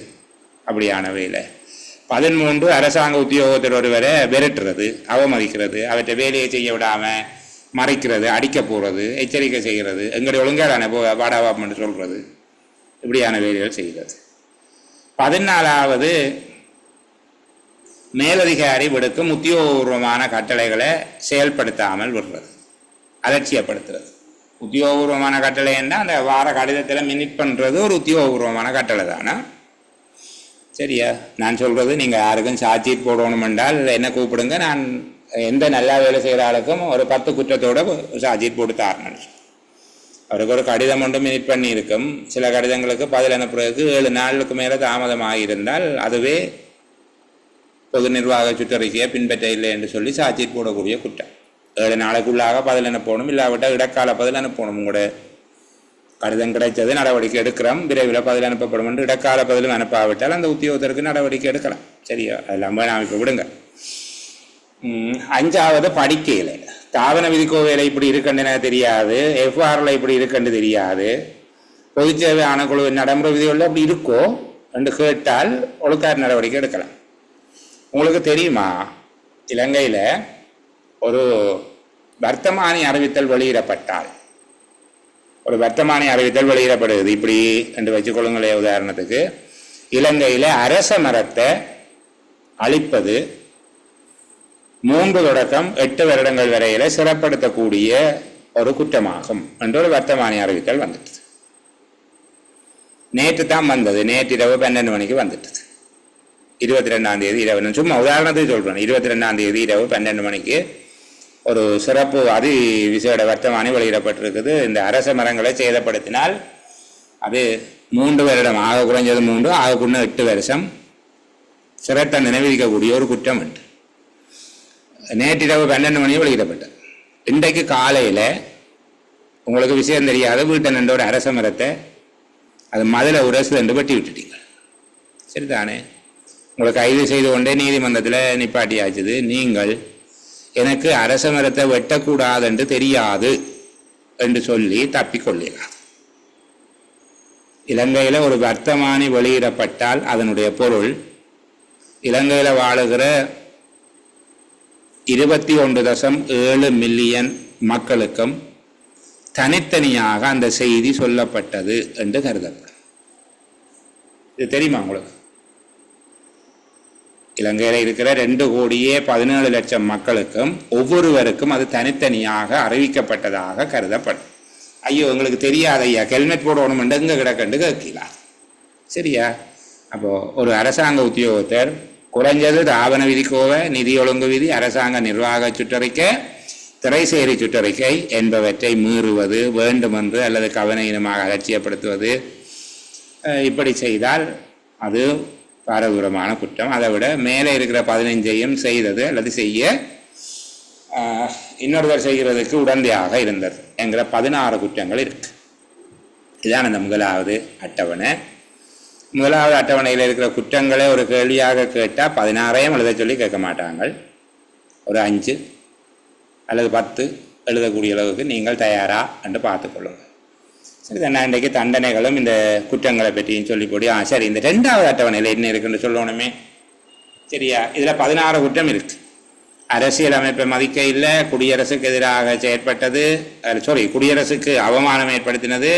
அப்படியான வேலை. 13 அரசாங்க உத்தியோகத்தில் ஒருவரை விரட்டுறது, அவமதிக்கிறது, அவற்றை வேலையை செய்ய விடாமல் மறைக்கிறது, அடிக்க போகிறது, எச்சரிக்கை செய்கிறது, எங்களுடைய ஒழுங்கான வாடாவாப்னு சொல்கிறது, இப்படியான வேலைகள் செய்கிறது. 14வது மேலதிகாரி விடுக்கும் உத்தியோகபூர்வமான கட்டளைகளை செயல்படுத்தாமல் விடுறது, அலட்சியப்படுத்துறது. உத்தியோகபூர்வமான கட்டளை என்றால் அந்த வார கடிதத்தில் மினிட் பண்ணுறது ஒரு உத்தியோகபூர்வமான கட்டளை தானே? சரியா? நான் சொல்கிறது, நீங்கள் யாருக்கும் சார்ஜ்ஷீட் போடணும் என்றால் என்ன கூப்பிடுங்க, நான் எந்த நல்லா வேலை செய்கிற ஆளுக்கும் ஒரு 10 குற்றத்தோடு சார்ஜ்ஷீட் போட்டு தாரணும். அவருக்கு ஒரு கடிதம் ஒன்று மினிட் பண்ணி இருக்கும். சில கடிதங்களுக்கு பதில் அனுப்புறதுக்கு 7 நாளுக்கு மேலே தாமதமாக இருந்தால் அதுவே பொது நிர்வாக சுற்றறிக்கையை பின்பற்ற இல்லை என்று சொல்லி சார்ஜ்ஷீட் போடக்கூடிய குற்றம். 7 நாளுக்குள்ளாக பதில் அனுப்பணும், இல்லாவிட்டால் இடைக்கால பதில் அனுப்பணும். உங்களோட கடிதம் கிடைச்சது, நடவடிக்கை எடுக்கிறோம், விரைவில் பதில் அனுப்பப்படும் என்று இடைக்கால பதிலும் அனுப்பாவிட்டால் அந்த உத்தியோகத்திற்கு நடவடிக்கை எடுக்கலாம். சரியா? அதெல்லாம் வேணாம், இப்போ விடுங்க. 5வது படிக்கையில் தாவன விதிக்கோவையில் இப்படி இருக்குன்னு தெரியாது, எஃப்ஆரில் இப்படி இருக்குன்னு தெரியாது, பொதுச்சேவை ஆணைக்குழு நடைமுறை விதிகளில் அப்படி இருக்கோ என்று கேட்டால் ஒழுக்கார் நடவடிக்கை எடுக்கலாம். உங்களுக்கு தெரியுமா, இலங்கையில் ஒரு வர்த்தமானி அறிவித்தல் வெளியிடப்பட்டால், ஒரு வர்த்தமானி அறிவித்தல் வெளியிடப்படுகிறது இப்படி என்று வச்சுக்கொள்ளுங்களே. உதாரணத்துக்கு, இலங்கையில் அரச மரத்தை அழிப்பது 3 தொடக்கம் 8 வருடங்கள் வரையில சிறப்படுத்தக்கூடிய ஒரு குற்றமாகும் என்று ஒரு வர்த்தமானி அறிவித்தல் வந்துட்டது. நேற்று தான் வந்தது, நேற்று இரவு 12 மணிக்கு வந்துட்டது. 22ஆம் தேதி இரவு, சும்மா உதாரணத்துக்கு சொல்றேன், 22ஆம் தேதி இரவு 12 மணிக்கு ஒரு சிறப்பு அதி விசேட வர்த்தமானி வெளியிடப்பட்டிருக்குது. இந்த அரச மரங்களை சேதப்படுத்தினால் அது 3 வருடம், ஆக குறைஞ்சது 3, ஆகக்குள்ள 8 வருஷம் சிறை தண்டனை விதிக்கக்கூடிய ஒரு குற்றம் உண்டு. நேற்றிரவு 12 மணி வெளியிடப்பட்டது. இன்றைக்கு காலையில் உங்களுக்கு விஷயம் தெரியாத வீட்டை நின்ற ஒரு அரச மரத்தை அது மதுரை உரசு என்று வெட்டி விட்டுட்டீங்க. சரிதானே? உங்களை கைது செய்து கொண்டே நீதிமன்றத்தில் நிப்பாட்டியாச்சுது. நீங்கள் எனக்கு அரச மரத்தை வெட்டக்கூடாது என்று தெரியாது என்று சொல்லி தப்பிக்கொள்ளலாம். இலங்கையில் ஒரு வர்த்தமானி வெளியிடப்பட்டால் அதனுடைய பொருள் இலங்கையில் வாழுகிற 21.7 மில்லியன் மக்களுக்கும் தனித்தனியாக அந்த செய்தி சொல்லப்பட்டது என்று கருதப்படும். இது தெரியுமா உங்களுக்கு? இலங்கையில் இருக்கிற 2,17,00,000 மக்களுக்கும் ஒவ்வொருவருக்கும் அது தனித்தனியாக அறிவிக்கப்பட்டதாக கருதப்படும். ஐயோ உங்களுக்கு தெரியாத ஐயா, ஹெல்மெட் போடணும் எங்க கிடக்கண்டு கேட்கலாம். சரியா? அப்போ ஒரு அரசாங்க உத்தியோகத்தர் குறைஞ்சது தாபன விதிக்கோவை, நிதி ஒழுங்கு விதி, அரசாங்க நிர்வாக சுற்றறிக்கை, திரைசேரி சுற்றறிக்கை என்பவற்றை மீறுவது, வேண்டுமென்று அல்லது கவனஈனமாக அலட்சியப்படுத்துவது, இப்படி செய்தால் அது பாரதூரமான குற்றம். அதை விட மேலே இருக்கிற 15ஐயும் செய்தது அல்லது செய்ய இன்னொருவர் செய்கிறதுக்கு உடந்தையாக இருந்தது என்கிற 16 குற்றங்கள் இருக்கு. இதுதான் அந்த முதலாவது அட்டவணை. முதலாவது அட்டவணையில் இருக்கிற குற்றங்களை ஒரு கேள்வியாக கேட்டால் 16ஐயும் எழுத சொல்லி கேட்க மாட்டாங்க. ஒரு 5 அல்லது 10 எழுதக்கூடிய அளவுக்கு நீங்கள் தயாரா என்று பார்த்துக்கொள்ளுங்கள். சரி, நான் இன்றைக்கு தண்டனைகளும் இந்த குற்றங்களை பற்றியும் சொல்லி போடி. சரி, இந்த 2வது அட்டவணையில் என்ன இருக்குன்னு சொல்லணுமே. சரியா? இதில் 16 குற்றம் இருக்கு. அரசியல் அமைப்பை மதிக்க இல்லை, குடியரசுக்கு எதிராக செயற்பட்டது, குடியரசுக்கு அவமானம் ஏற்படுத்தினது,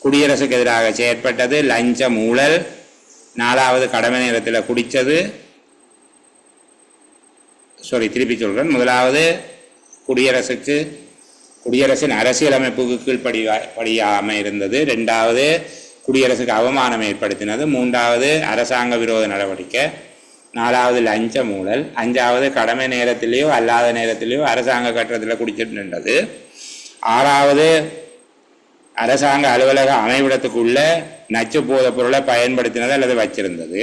குடியரசுக்கு எதிராக செயற்பட்டது, லஞ்சம், ஊழல், 4வது கடமை நேரத்தில் குடித்தது. திருப்பி சொல்கிறேன். முதலாவது குடியரசின் அரசியல் அமைப்புக்கு கீழ்ப்படியாமல் இருந்தது. 2வது குடியரசுக்கு அவமானம் ஏற்படுத்தினது. 3வது அரசாங்க விரோத நடவடிக்கை. 4வது லஞ்சம், ஊழல். 5வது கடமை நேரத்திலேயோ அல்லாத நேரத்திலேயோ அரசாங்க கட்டடத்தில் குடிச்சிட்டு நின்றது. 6வது அரசாங்க அலுவலக அமைவிடத்துக்குள்ள நச்சு போத பொருளை பயன்படுத்தினது அல்லது வச்சிருந்தது.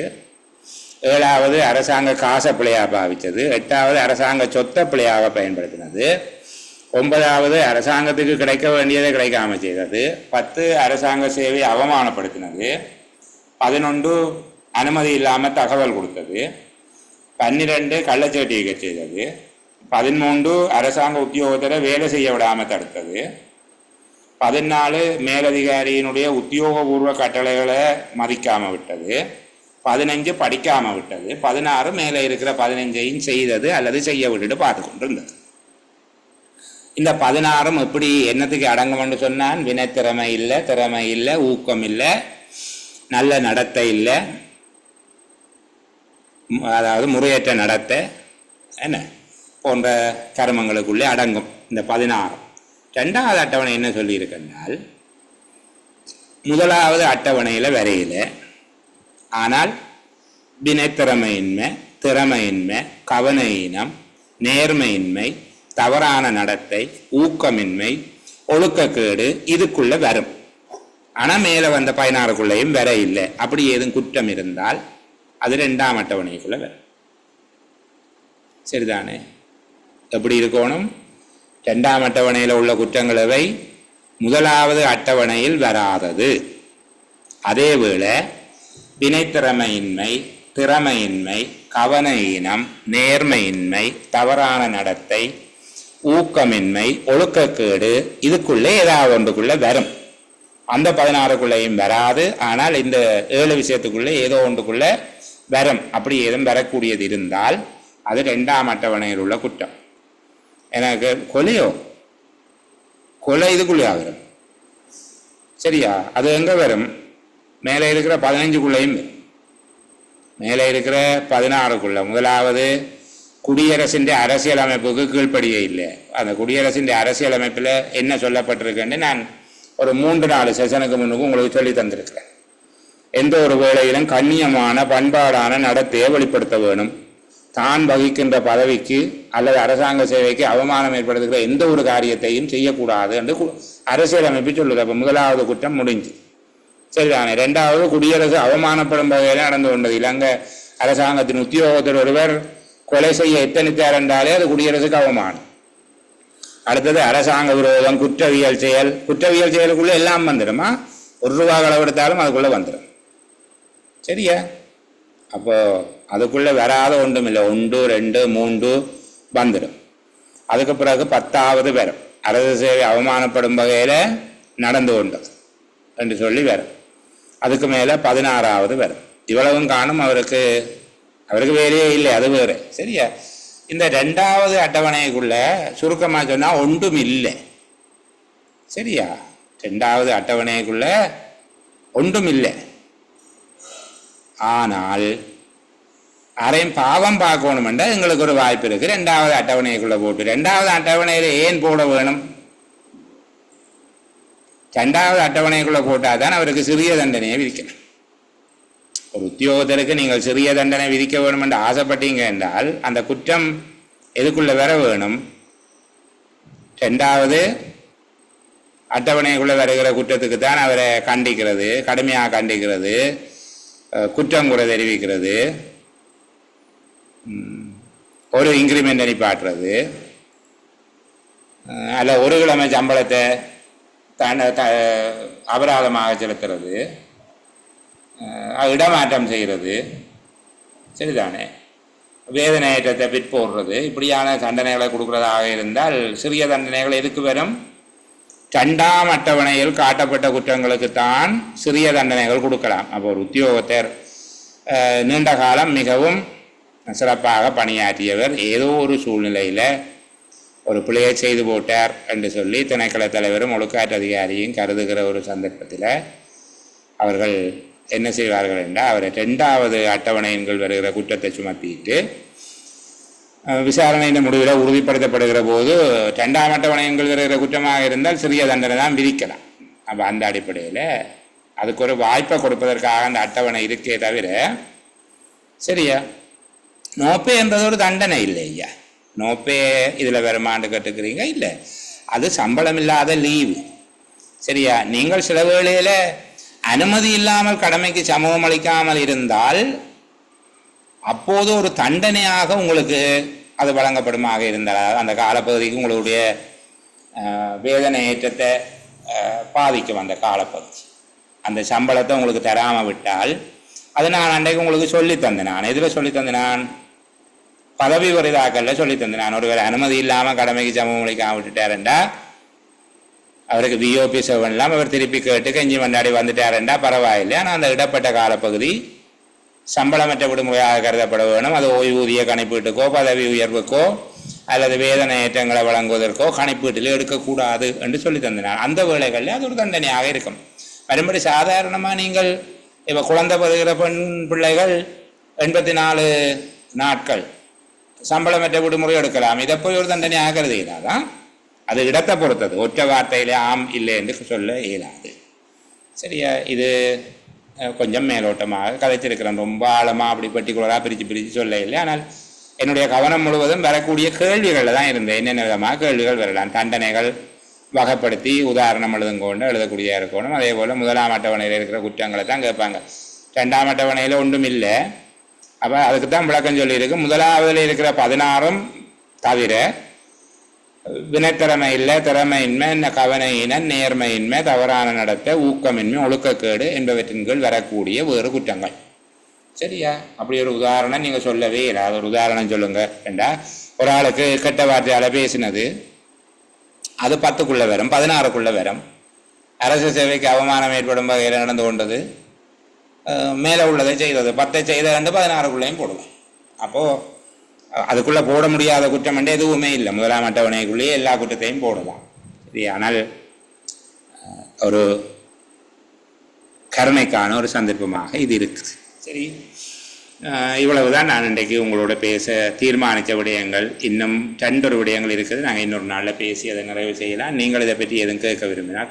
7வது அரசாங்க காசை பிழையாக பாவித்தது. 8வது அரசாங்க சொத்தை பிழையாக பயன்படுத்தினது. 9வது அரசாங்கத்துக்கு கிடைக்க வேண்டியதை கிடைக்காம செய்தது. 10 அரசாங்க சேவை அவமானப்படுத்தினது. 11 அனுமதி இல்லாமல் தகவல் கொடுத்தது. 12 கள்ளச்சேட்டியை செய்தது. 13 அரசாங்க உத்தியோகத்தரை வேலை செய்ய விடாமல் தடுத்தது. 14 மேலதிகாரியினுடைய உத்தியோகபூர்வ கட்டளைகளை மதிக்காமல் விட்டது. 15 படிக்காமல் விட்டது. 16 மேலே இருக்கிற 15ஐயும் செய்தது அல்லது செய்ய விட்டுட்டு பார்த்து கொண்டிருந்தது. இந்த 16 எப்படி என்னத்துக்கு அடங்கும்னு சொன்னான்? வினைத்திறமை இல்லை, திறமை இல்லை, ஊக்கம் இல்லை, நல்ல நடத்தை இல்லை, அதாவது முறையற்ற நடத்தை என்ன போன்ற கர்மங்களுக்குள்ளே அடங்கும் இந்த 16. 2வது அட்டவணை என்ன சொல்லியிருக்கென்றால், முதலாவது அட்டவணையில் வரையில, ஆனால் வினைத்திறமையின்மை, திறமையின்மை, கவனஈனம், நேர்மையின்மை, தவறான நடத்தை, ஊக்கமின்மை, ஒழுக்கக்கேடு இதுக்குள்ள வரும். ஆனால் மேலே வந்த 16க்குள்ளேயும் வர இல்லை. அப்படி ஏதும் குற்றம் இருந்தால் அது 2ஆம் அட்டவணைக்குள்ள வரும். சரிதானே? எப்படி இருக்கணும்? 2ஆம் அட்டவணையில் உள்ள குற்றங்களவை முதலாவது அட்டவணையில் வராதது. அதேவேளை வினைத்திறமையின்மை, திறமையின்மை, கவனஈனம், நேர்மையின்மை, தவறான நடத்தை, ஊக்கமின்மை, ஒழுக்கக்கேடு இதுக்குள்ளே ஏதாவது ஒன்றுக்குள்ள வரும். அந்த 16க்குள்ளேயும் வராது. ஆனால் இந்த 7 விஷயத்துக்குள்ளே ஏதோ ஒன்றுக்குள்ள வரும். அப்படி ஏதும் வரக்கூடியது இருந்தால் அது 2ஆம் அட்டவணையில் உள்ள குற்றம். எனக்கு கொலை இதுக்குள்ளே வரும். சரியா? அது எங்க வரும்? மேலே இருக்கிற 15க்குள்ளேயும் வரும். மேலே இருக்கிற 16க்குள்ள முதலாவது குடியரசின் அரசியல் அமைப்புக்கு கீழ்ப்படியே இல்லை. அந்த குடியரசின் அரசியல் அமைப்பில் என்ன சொல்லப்பட்டிருக்குன்னு நான் ஒரு 3-4 செஷனுக்கு முன்னுக்கு உங்களுக்கு சொல்லி தந்திருக்கிறேன். எந்த ஒரு வேளையிலும் கண்ணியமான பண்பாடான நடத்தையை வெளிப்படுத்த வேணும். தான் வகிக்கின்ற பதவிக்கு அல்லது அரசாங்க சேவைக்கு அவமானம் ஏற்படுத்துகிற எந்த ஒரு காரியத்தையும் செய்யக்கூடாது என்று அரசியல் அமைப்பு சொல்லுது. அப்போ முதலாவது குற்றம் முடிஞ்சு. சரிதானே? 2வது, குடியரசு அவமானப்படும் வகையில் நடந்து கொண்டது. இலங்கை அரசாங்கத்தின் உத்தியோகத்தர் ஒருவர் கொலை செய்ய எத்தனித்தார் என்றாலே அது குடியரசுக்கு அவமானம். அடுத்தது அரசாங்க விரோதம், குற்றவியல் செயல். குற்றவியல் செயலுக்குள்ள எல்லாம் வந்துடுமா? ₹1 களவெடுத்தாலும் அதுக்குள்ள வந்துடும். சரியா? அப்போ அதுக்குள்ள வராத ஒன்றும் இல்லை. 1, 2, 3 வந்துடும். அதுக்கு பிறகு 10வது வரும். அரசு சேவை அவமானப்படும் வகையில நடந்து கொண்டது என்று சொல்லி வரும். அதுக்கு மேல 16வது வரும். இவ்வளவும் காணும் அவருக்கு வேலையே இல்லை. அது வேறு. சரியா? இந்த 2வது அட்டவணைக்குள்ள சுருக்கமாக சொன்னா ஒன்றும் இல்லை. சரியா? 2வது அட்டவணைக்குள்ள ஒன்றும் இல்லை. ஆனால் அரையும் பாவம் பார்க்கணுமெண்டா எங்களுக்கு ஒரு வாய்ப்பு இருக்கு. 2வது அட்டவணைக்குள்ள போட்டு 2வது அட்டவணையில ஏன் போட வேணும்? 2வது அட்டவணைக்குள்ள போட்டாதான் அவருக்கு சிறிய தண்டனையை விதிக்கணும். ஒரு உத்தியோகத்தருக்கு நீங்கள் சிறிய தண்டனை விதிக்க வேணும் என்று ஆசைப்பட்டீங்க என்றால் அந்த குற்றம் எதுக்குள்ள வர வேணும்? 2வது அட்டவணைக்குள்ள வருகிற குற்றத்துக்கு தான் அவரை கண்டிக்கிறது, கடுமையாக கண்டிக்கிறது, குற்றம் கூட தெரிவிக்கிறது, ஒரு இன்கிரிமெண்ட் அனுப்பாட்டுறது, அல்ல 1 கிழமை சம்பளத்தை அபராதமாக செலுத்துறது, இடமாற்றம் செய்கிறது. சரிதானே? வேதனையேற்றத்தை பிற்போடுறது. இப்படியான தண்டனைகளை கொடுக்கிறதாக இருந்தால் சிறிய தண்டனைகள் எதுக்கு வரும்? 2ஆம் அட்டவணையில் காட்டப்பட்ட குற்றங்களுக்குத்தான் சிறிய தண்டனைகள் கொடுக்கலாம். அப்போ ஒரு உத்தியோகத்தர் நீண்ட காலம் மிகவும் சிறப்பாக பணியாற்றியவர் ஏதோ ஒரு சூழ்நிலையில் ஒரு பிழையை செய்து போட்டார் என்று சொல்லி திணைக்கள தலைவரும் ஒழுக்காற்று அதிகாரியும் கருதுகிற ஒரு சந்தர்ப்பத்தில் அவர்கள் என்ன செய்வார்கள் என்றால் அவரை 2வது அட்டவணையின் கீழ் வருகிற குற்றத்தை சுமத்திட்டு விசாரணையின் முடிவில் உறுதிப்படுத்தப்படுகிற போது 2ஆம் அட்டவணையின் கீழ் வருகிற குற்றமாக இருந்தால் சிறிய தண்டனை தான் விதிக்கலாம். அப்போ அந்த அடிப்படையில் அதுக்கு ஒரு வாய்ப்பை கொடுப்பதற்காக அந்த அட்டவணை இருக்கே தவிர, சரியா, நோப்பே என்பது ஒரு தண்டனை இல்லை ஐயா. நோப்பே இதில் வருமானு கேட்டுக்கிறீங்க? இல்லை, அது சம்பளம் இல்லாத லீவு. சரியா? நீங்கள் சில வேளையில் அனுமதி இல்லாமல் கடமைக்கு சமூகம் அளிக்காமல் இருந்தால் அப்போது ஒரு தண்டனையாக உங்களுக்கு அது வழங்கப்படுமாக இருந்தால் அந்த காலப்பகுதிக்கு உங்களுடைய வேதனை ஏற்றத்தை பாதிக்கும். அந்த காலப்பகுதி அந்த சம்பளத்தை உங்களுக்கு தராமல் விட்டால் அது நான் அன்றைக்கு உங்களுக்கு சொல்லி தந்தேன். நான் எதில் சொல்லி தந்தேன்? நான் பதவி வரிதாக்கல்ல சொல்லி தந்தேன். நான் ஒருவர் அனுமதி இல்லாமல் கடமைக்கு சமூகம் அளிக்காம விட்டுட்டாருண்டா அவருக்கு பிஓபி செவன்லாம் அவர் திருப்பி கேட்டு கெஞ்சி மண்டாடி வந்துட்டாருண்டா பரவாயில்லை. ஆனால் அந்த இடப்பட்ட காலப்பகுதி சம்பளமற்ற விடுமுறையாக கருதப்பட வேணும். அது ஓய்வூதிய கணிப்பீட்டுக்கோ பதவி உயர்வுக்கோ அல்லது வேதனை ஏற்றங்களை வழங்குவதற்கோ கணிப்பீட்டில் எடுக்கக்கூடாது என்று சொல்லி தந்தினார். அந்த வேளைகளில் அது ஒரு தண்டனையாக இருக்கும். மறுபடி சாதாரணமாக நீங்கள் இப்போ குழந்தை பெறுகிற பெண் பிள்ளைகள் 84 நாட்கள் சம்பளமற்ற விடுமுறை எடுக்கலாம். இதை போய் ஒரு தண்டனையாக கருதுகிறாதான். அது இடத்தை பொறுத்தது. ஒற்றை வார்த்தையிலே ஆம் இல்லை என்று சொல்ல இயலாது. சரியா? இது கொஞ்சம் மேலோட்டமாக கதைச்சிருக்கிறேன். ரொம்ப ஆழமாக அப்படி பர்டிகுலராக பிரித்து சொல்ல இல்லை. ஆனால் என்னுடைய கவனம் முழுவதும் வரக்கூடிய கேள்விகளில் தான் இருந்தேன். என்னென்ன விதமாக கேள்விகள் வரலாம். தண்டனைகள் வகைப்படுத்தி உதாரணம் எழுதுங்கொண்டு எழுதக்கூடிய இருக்கணும். அதே போல் 1ஆம் அட்டவணையில் இருக்கிற குற்றங்களை தான் கேட்பாங்க. 2ஆம் அட்டவணையில் ஒன்றும் இல்லை. அப்போ அதுக்கு தான் விளக்கம் சொல்லியிருக்கு. 1ஆவதில் இருக்கிற 16 தவிர வினைத்திறமை இல்லை, திறமையின்மை, கவனையின, நேர்மையின்மை, தவறான நடத்தை, ஊக்கமின்மை, ஒழுக்கக்கேடு என்பவற்றின் கீழ் வரக்கூடிய வேறு குற்றங்கள். சரியா? அப்படி ஒரு உதாரணம் நீங்கள் சொல்லவே இல்லை. அது ஒரு உதாரணம் சொல்லுங்க ஏண்டா. ஒரு ஆளுக்கு கெட்ட வார்த்தையால் பேசினது அது 10க்குள்ளே வரும், 16க்குள்ளே வரும். அரசு சேவைக்கு அவமானம் ஏற்படும் வகையில் நடந்து கொண்டது, மேலே உள்ளதை செய்தது, 10 செய்த 16க்குள்ளேயும் போடுவோம். அப்போது அதுக்குள்ளே போட முடியாத குற்றம் என்று எதுவுமே இல்லை. முதலாம் அட்டவணைக்குள்ளேயே எல்லா குற்றத்தையும் போடலாம். சரி, ஆனால் ஒரு கருணைக்கான ஒரு சந்தர்ப்பமாக இது இருக்குது. சரி, இவ்வளவுதான் நான் இன்றைக்கு உங்களோட பேச தீர்மானித்த விடயங்கள். இன்னும் 2 விடயங்கள் இருக்குது. நாங்கள் இன்னொரு நாளில் பேசி அதை நிறைவு செய்யலாம். நீங்கள் இதை பற்றி எதுவும் கேட்க விரும்பினா